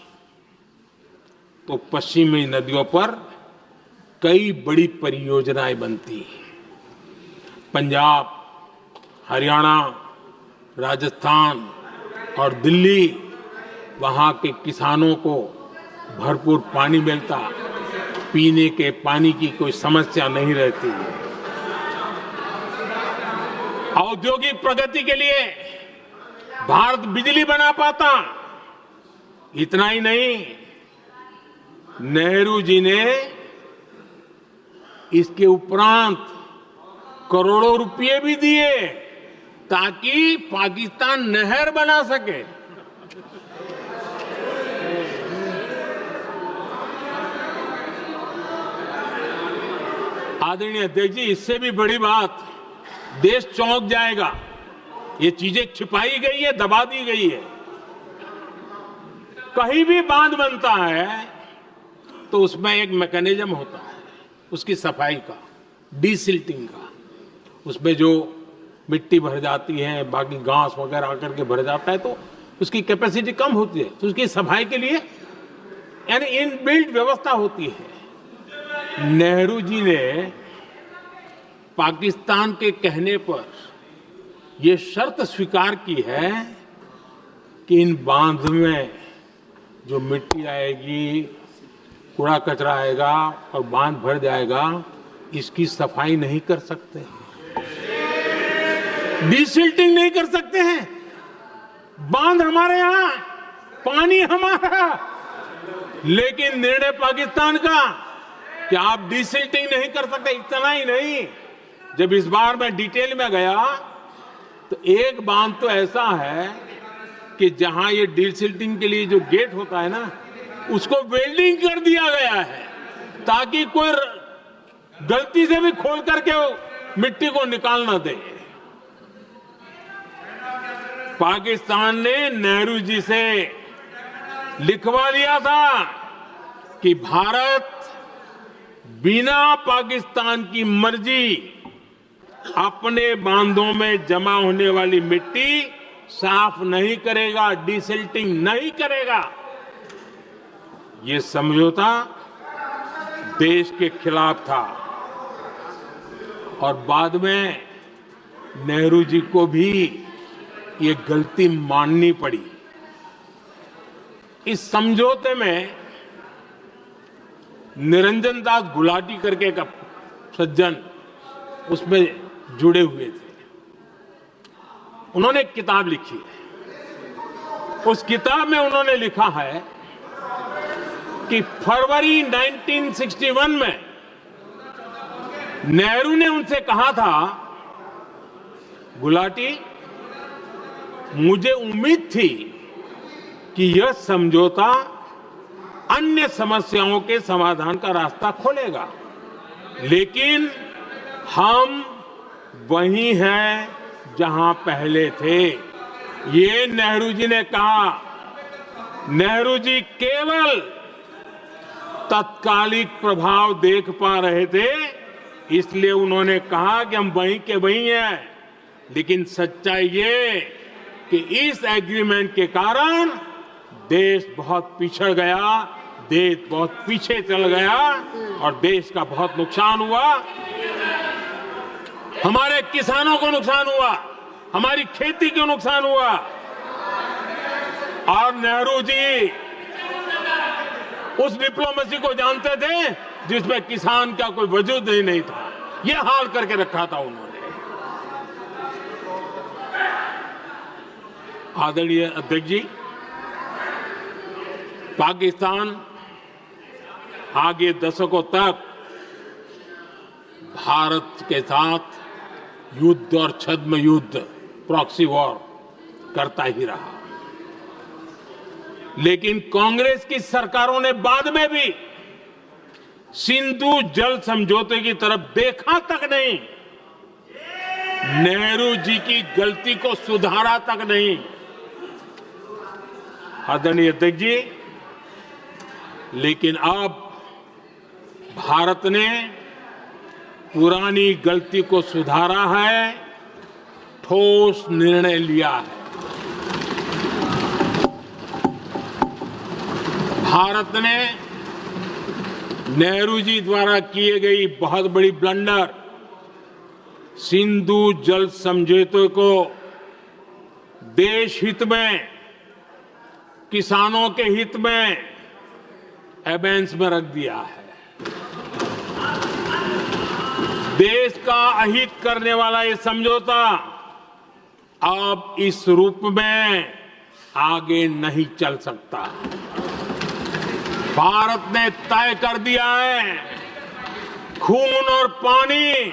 तो पश्चिमी नदियों पर कई बड़ी परियोजनाएं बनती। पंजाब, हरियाणा, राजस्थान और दिल्ली, वहां के किसानों को भरपूर पानी मिलता, पीने के पानी की कोई समस्या नहीं रहती। औद्योगिक प्रगति के लिए भारत बिजली बना पाता। इतना ही नहीं, नेहरू जी ने इसके उपरांत करोड़ों रुपए भी दिए ताकि पाकिस्तान नहर बना सके। आदरणीय अध्यक्ष जी, इससे भी बड़ी बात, देश चौंक जाएगा। ये चीजें छिपाई गई है, दबा दी गई है। कहीं भी बांध बनता है तो उसमें एक मैकेनिज्म होता है उसकी सफाई का, डीसिल्टिंग का। उसमें जो मिट्टी भर जाती है, बाकी घास वगैरह आकर के भर जाता है तो उसकी कैपेसिटी कम होती है, तो उसकी सफाई के लिए यानी इनबिल्ट व्यवस्था होती है। नेहरू जी ने पाकिस्तान के कहने पर यह शर्त स्वीकार की है कि इन बांध में जो मिट्टी आएगी, कूड़ा कचरा आएगा और बांध भर जाएगा, इसकी सफाई नहीं कर सकते, डीसिल्टिंग नहीं कर सकते हैं। बांध हमारे यहां, पानी हमारा, लेकिन निर्णय पाकिस्तान का कि आप डीसिल्टिंग नहीं कर सकते। इतना ही नहीं, जब इस बार मैं डिटेल में गया तो एक बांध तो ऐसा है कि जहां ये डीसिल्टिंग के लिए जो गेट होता है ना, उसको वेल्डिंग कर दिया गया है ताकि कोई गलती से भी खोल करके मिट्टी को निकाल ना दे। पाकिस्तान ने नेहरू जी से लिखवा लिया था कि भारत बिना पाकिस्तान की मर्जी अपने बांधों में जमा होने वाली मिट्टी साफ नहीं करेगा, डिसिल्टिंग नहीं करेगा। ये समझौता देश के खिलाफ था और बाद में नेहरू जी को भी ये गलती माननी पड़ी। इस समझौते में निरंजन दास गुलाटी करके एक सज्जन उसमें जुड़े हुए थे। उन्होंने एक किताब लिखी है। उस किताब में उन्होंने लिखा है कि फरवरी 1961 में नेहरू ने उनसे कहा था, गुलाटी, मुझे उम्मीद थी कि यह समझौता अन्य समस्याओं के समाधान का रास्ता खोलेगा, लेकिन हम वहीं हैं जहां पहले थे। ये नेहरू जी ने कहा। नेहरू जी केवल तत्कालिक प्रभाव देख पा रहे थे, इसलिए उन्होंने कहा कि हम वहीं के वहीं हैं। लेकिन सच्चाई ये कि इस एग्रीमेंट के कारण देश बहुत पिछड़ गया, देश बहुत पीछे चल गया और देश का बहुत नुकसान हुआ। हमारे किसानों को नुकसान हुआ, हमारी खेती को नुकसान हुआ। और नेहरू जी उस डिप्लोमेसी को जानते थे जिसमें किसान का कोई वजूद ही नहीं था। यह हाल करके रखा था उन्होंने। आदरणीय अध्यक्ष जी, पाकिस्तान आगे दशकों तक भारत के साथ युद्ध और छद्म युद्ध, प्रॉक्सी वॉर करता ही रहा। लेकिन कांग्रेस की सरकारों ने बाद में भी सिंधु जल समझौते की तरफ देखा तक नहीं, नेहरू जी की गलती को सुधारा तक नहीं। आदरणीय अध्यक्ष जी, लेकिन अब भारत ने पुरानी गलती को सुधारा है, ठोस निर्णय लिया है। भारत ने नेहरू जी द्वारा किए गई बहुत बड़ी ब्लंडर, सिंधु जल समझौते को देश हित में, किसानों के हित में एबेंस में रख दिया है। देश का अहित करने वाला ये समझौता अब इस रूप में आगे नहीं चल सकता। भारत ने तय कर दिया है, खून और पानी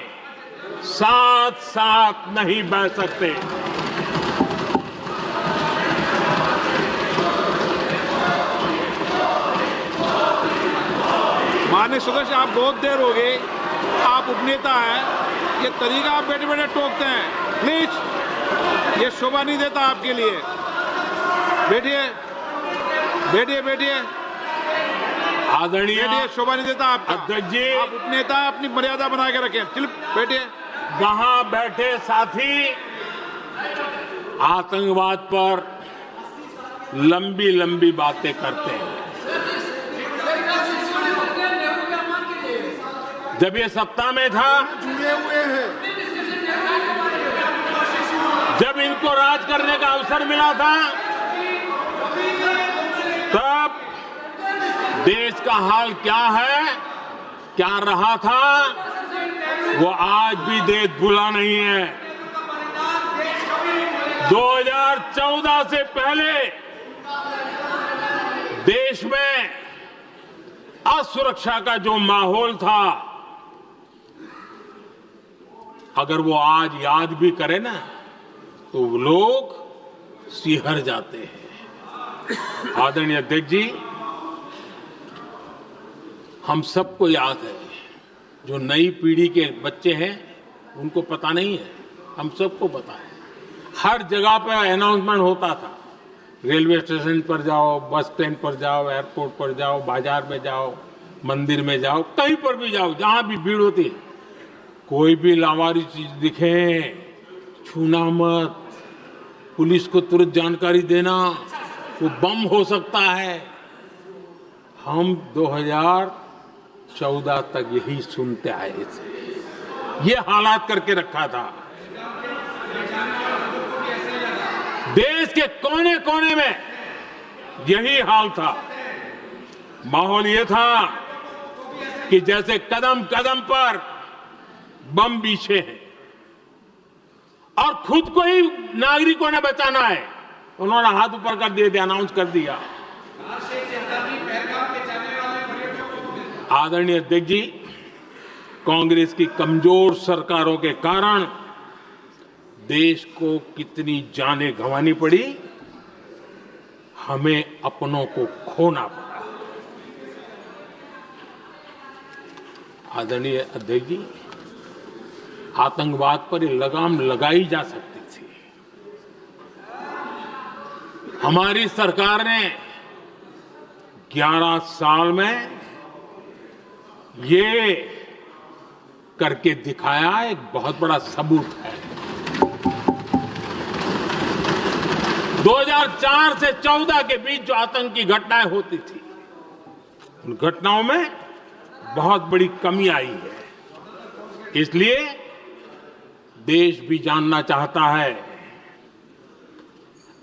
साथ साथ नहीं बह सकते। माननीय सदस्य, आप बहुत देर हो गई, आप उपनेता हैं, ये तरीका आप बैठे बैठे टोकते हैं। प्लीज, ये शोभा नहीं देता आपके लिए। बैठिए बैठिए बैठिए आदरणीय, बैठिए, शोभा नहीं देता आपका। अध्यक्ष जी, आप उपनेता, अपनी मर्यादा बना के रखें। चल बैठिए। वहां बैठे साथी आतंकवाद पर लंबी लंबी बातें करते हैं। जब ये सत्ता में था, जुड़े हुए हैं। जब इनको राज करने का अवसर मिला था, तब देश का हाल क्या है, क्या रहा था, वो आज भी देश भूला नहीं है। 2014 से पहले देश में असुरक्षा का जो माहौल था, अगर वो आज याद भी करे ना, तो लोग सिहर जाते हैं। आदरणीय अध्यक्ष जी, हम सबको याद है, जो नई पीढ़ी के बच्चे हैं उनको पता नहीं है, हम सबको पता है। हर जगह पर अनाउंसमेंट होता था, रेलवे स्टेशन पर जाओ, बस स्टैंड पर जाओ, एयरपोर्ट पर जाओ, बाजार में जाओ, मंदिर में जाओ, कहीं पर भी जाओ, जहां भी भीड़ होती है, कोई भी लावारिस चीज दिखे, छूना मत, पुलिस को तुरंत जानकारी देना, वो बम हो सकता है। हम 2014 तक यही सुनते आए थे, ये हालात करके रखा था। देश के कोने कोने में यही हाल था। माहौल ये था कि जैसे कदम कदम पर बम बिछे हैं और खुद को ही नागरिकों ने बचाना है। उन्होंने हाथ ऊपर कर दिए थे, अनाउंस कर दिया। आदरणीय अध्यक्ष जी, कांग्रेस की कमजोर सरकारों के कारण देश को कितनी जानें गंवानी पड़ी, हमें अपनों को खोना पड़ा। आदरणीय अध्यक्ष जी, आतंकवाद पर ये लगाम लगाई जा सकती थी। हमारी सरकार ने 11 साल में ये करके दिखाया, एक बहुत बड़ा सबूत है। 2004 से 14 के बीच जो आतंकी घटनाएं होती थी, उन घटनाओं में बहुत बड़ी कमी आई है। इसलिए देश भी जानना चाहता है,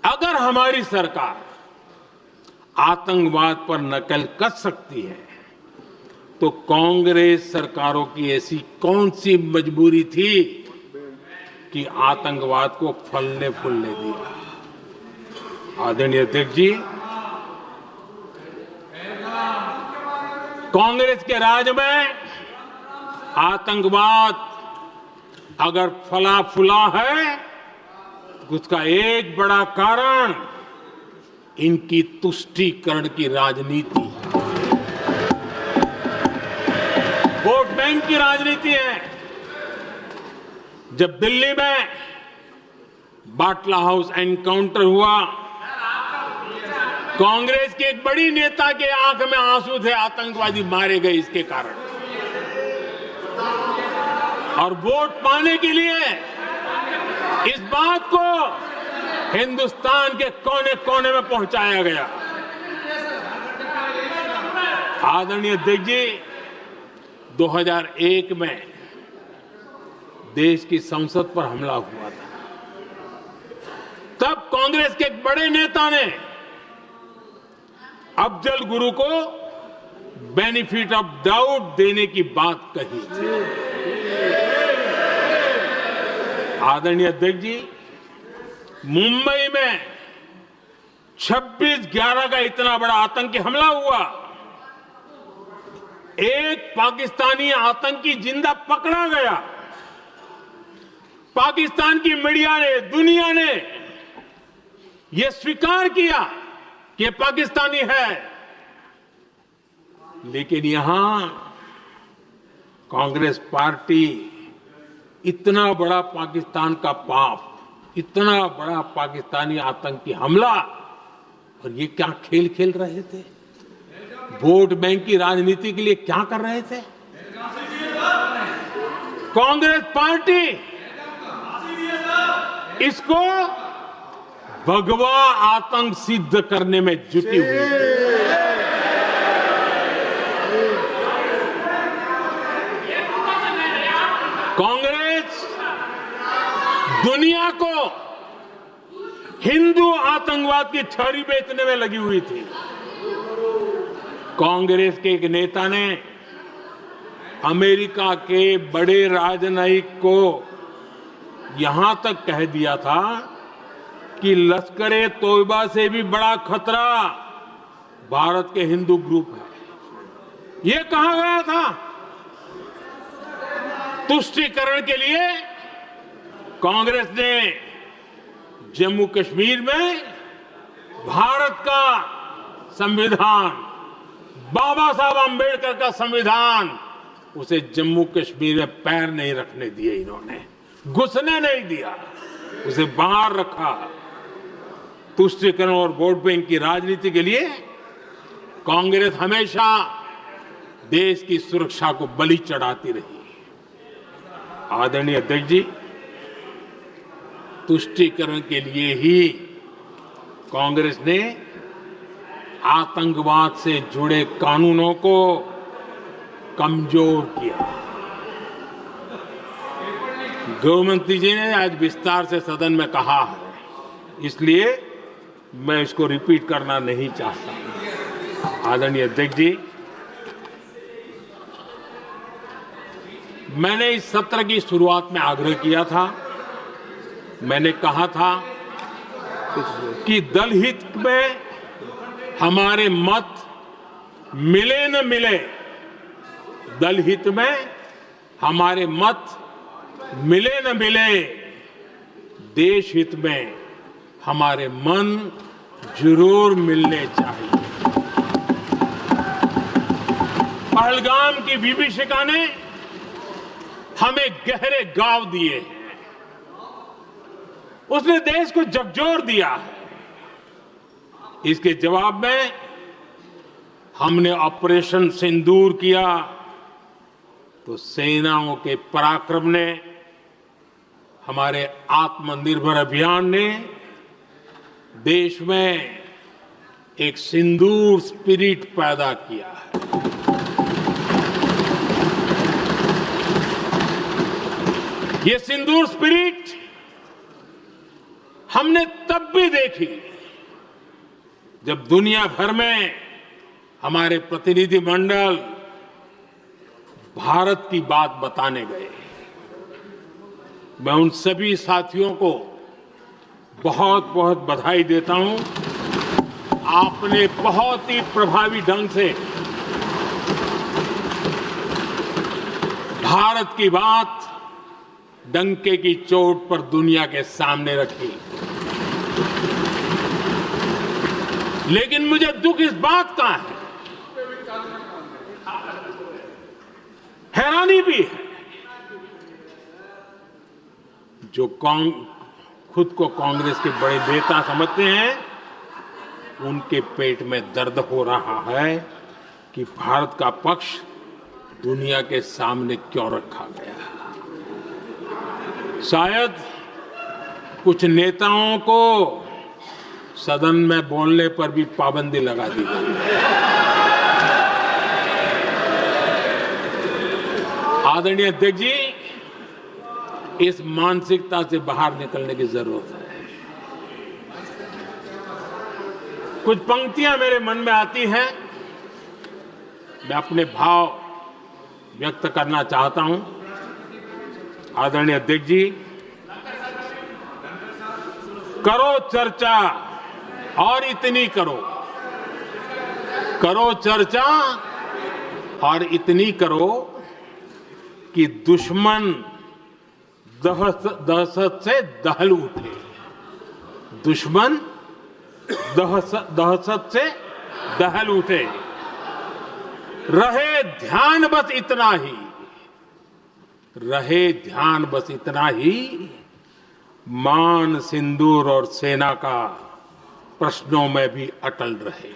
अगर हमारी सरकार आतंकवाद पर नकेल कस सकती है, तो कांग्रेस सरकारों की ऐसी कौन सी मजबूरी थी कि आतंकवाद को फलने फूलने दिया। आदरणीय अध्यक्ष जी, कांग्रेस के राज में आतंकवाद अगर फला फूला है, तो उसका एक बड़ा कारण इनकी तुष्टीकरण की राजनीति है, वोट बैंक की राजनीति है। जब दिल्ली में बाटला हाउस एनकाउंटर हुआ, कांग्रेस के एक बड़ी नेता के आंख में आंसू थे, आतंकवादी मारे गए इसके कारण। और वोट पाने के लिए इस बात को हिंदुस्तान के कोने कोने में पहुंचाया गया। आदरणीय अध्यक्ष जी, 2001 में देश की संसद पर हमला हुआ था। तब कांग्रेस के एक बड़े नेता ने अफजल गुरु को बेनिफिट ऑफ डाउट देने की बात कही थी। आदरणीय अध्यक्ष जी, मुंबई में 26/11 का इतना बड़ा आतंकी हमला हुआ, एक पाकिस्तानी आतंकी जिंदा पकड़ा गया। पाकिस्तान की मीडिया ने, दुनिया ने यह स्वीकार किया कि पाकिस्तानी है, लेकिन यहां कांग्रेस पार्टी इतना बड़ा पाकिस्तान का पाप, इतना बड़ा पाकिस्तानी आतंकी हमला, और ये क्या खेल खेल रहे थे? वोट बैंक की राजनीति के लिए क्या कर रहे थे? कांग्रेस पार्टी इसको भगवा आतंक सिद्ध करने में जुटी हुई है। कांग्रेस दुनिया को हिंदू आतंकवाद की थ्योरी बेचने में लगी हुई थी। कांग्रेस के एक नेता ने अमेरिका के बड़े राजनयिक को यहां तक कह दिया था कि लश्कर-ए तोयबा से भी बड़ा खतरा भारत के हिंदू ग्रुप है। यह कहा गया था। तुष्टीकरण के लिए कांग्रेस ने जम्मू कश्मीर में भारत का संविधान, बाबा साहब आंबेडकर का संविधान, उसे जम्मू कश्मीर में पैर नहीं रखने दिए। इन्होंने घुसने नहीं दिया, उसे बाहर रखा। तुष्टीकरण और वोट बैंक की राजनीति के लिए कांग्रेस हमेशा देश की सुरक्षा को बलि चढ़ाती रही। आदरणीय अध्यक्ष जी, तुष्टीकरण के लिए ही कांग्रेस ने आतंकवाद से जुड़े कानूनों को कमजोर किया। गृहमंत्री जी ने आज विस्तार से सदन में कहा है, इसलिए मैं इसको रिपीट करना नहीं चाहता। आदरणीय अध्यक्ष जी, मैंने इस सत्र की शुरुआत में आग्रह किया था, मैंने कहा था कि दल हित में हमारे मत मिले न मिले, दल हित में हमारे मत मिले न मिले, देश हित में हमारे मन जरूर मिलने चाहिए। पहलगाम की विभीषिका ने हमें गहरे घाव दिए हैं, उसने देश को झकझोर दिया है। इसके जवाब में हमने ऑपरेशन सिंदूर किया तो सेनाओं के पराक्रम ने, हमारे आत्मनिर्भर अभियान ने देश में एक सिंदूर स्पिरिट पैदा किया है। ये सिंदूर स्पिरिट हमने तब भी देखी जब दुनिया भर में हमारे प्रतिनिधि मंडल भारत की बात बताने गए। मैं उन सभी साथियों को बहुत बहुत बधाई देता हूं। आपने बहुत ही प्रभावी ढंग से भारत की बात डंके की चोट पर दुनिया के सामने रखी। लेकिन मुझे दुख इस बात का है, हैरानी भी है, जो खुद को कांग्रेस के बड़े नेता समझते हैं, उनके पेट में दर्द हो रहा है कि भारत का पक्ष दुनिया के सामने क्यों रखा गया। शायद कुछ नेताओं को सदन में बोलने पर भी पाबंदी लगा दी गई है। आदरणीय अध्यक्ष जी, इस मानसिकता से बाहर निकलने की जरूरत है। कुछ पंक्तियां मेरे मन में आती हैं, मैं अपने भाव व्यक्त करना चाहता हूं। आदरणीय अध्यक्ष जी, करो चर्चा और इतनी करो, करो चर्चा और इतनी करो कि दुश्मन दहशत से दहल उठे। दुश्मन दहशत से दहल उठे। रहे ध्यान बस इतना ही, रहे ध्यान बस इतना ही, मान सिंदूर और सेना का प्रश्नों में भी अटल रहे।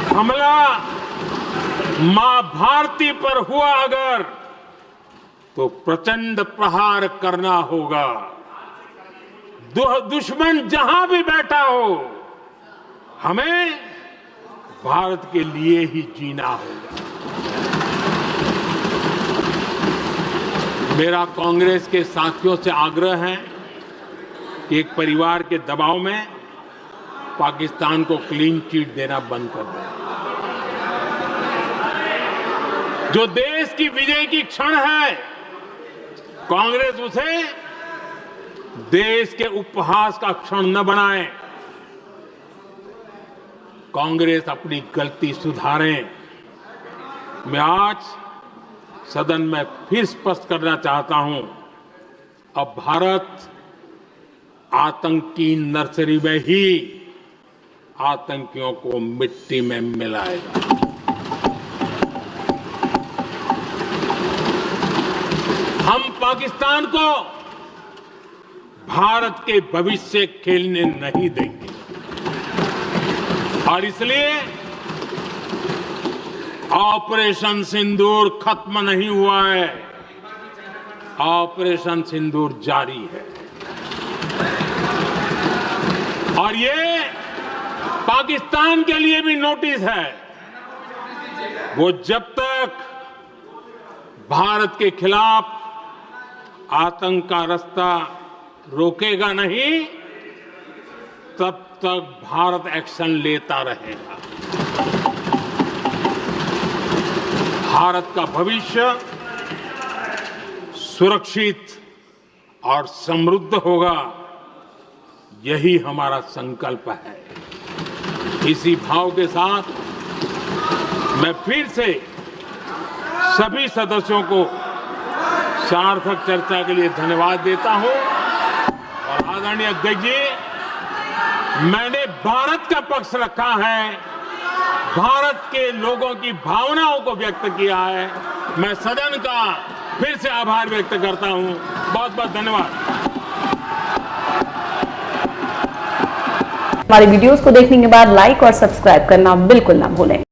हमला मां भारती पर हुआ अगर, तो प्रचंड प्रहार करना होगा। दुश्मन जहां भी बैठा हो, हमें भारत के लिए ही जीना होगा। मेरा कांग्रेस के साथियों से आग्रह है कि एक परिवार के दबाव में पाकिस्तान को क्लीन चिट देना बंद कर दें। जो देश की विजय की क्षण है, कांग्रेस उसे देश के उपहास का क्षण न बनाए। कांग्रेस अपनी गलती सुधारें। मैं आज सदन में फिर स्पष्ट करना चाहता हूं, अब भारत आतंकी नर्सरी में ही आतंकियों को मिट्टी में मिलाएगा। हम पाकिस्तान को भारत के भविष्य खेलने नहीं देंगे और इसलिए ऑपरेशन सिंदूर खत्म नहीं हुआ है, ऑपरेशन सिंदूर जारी है। और ये पाकिस्तान के लिए भी नोटिस है। वो जब तक भारत के खिलाफ आतंक का रास्ता रोकेगा नहीं, तब तक भारत एक्शन लेता रहेगा। भारत का भविष्य सुरक्षित और समृद्ध होगा, यही हमारा संकल्प है। इसी भाव के साथ मैं फिर से सभी सदस्यों को सार्थक चर्चा के लिए धन्यवाद देता हूं। और आदरणीय अध्यक्ष जी, मैंने भारत का पक्ष रखा है, भारत के लोगों की भावनाओं को व्यक्त किया है। मैं सदन का फिर से आभार व्यक्त करता हूं। बहुत बहुत धन्यवाद। हमारे वीडियोस को देखने के बाद लाइक और सब्सक्राइब करना बिल्कुल ना भूलें।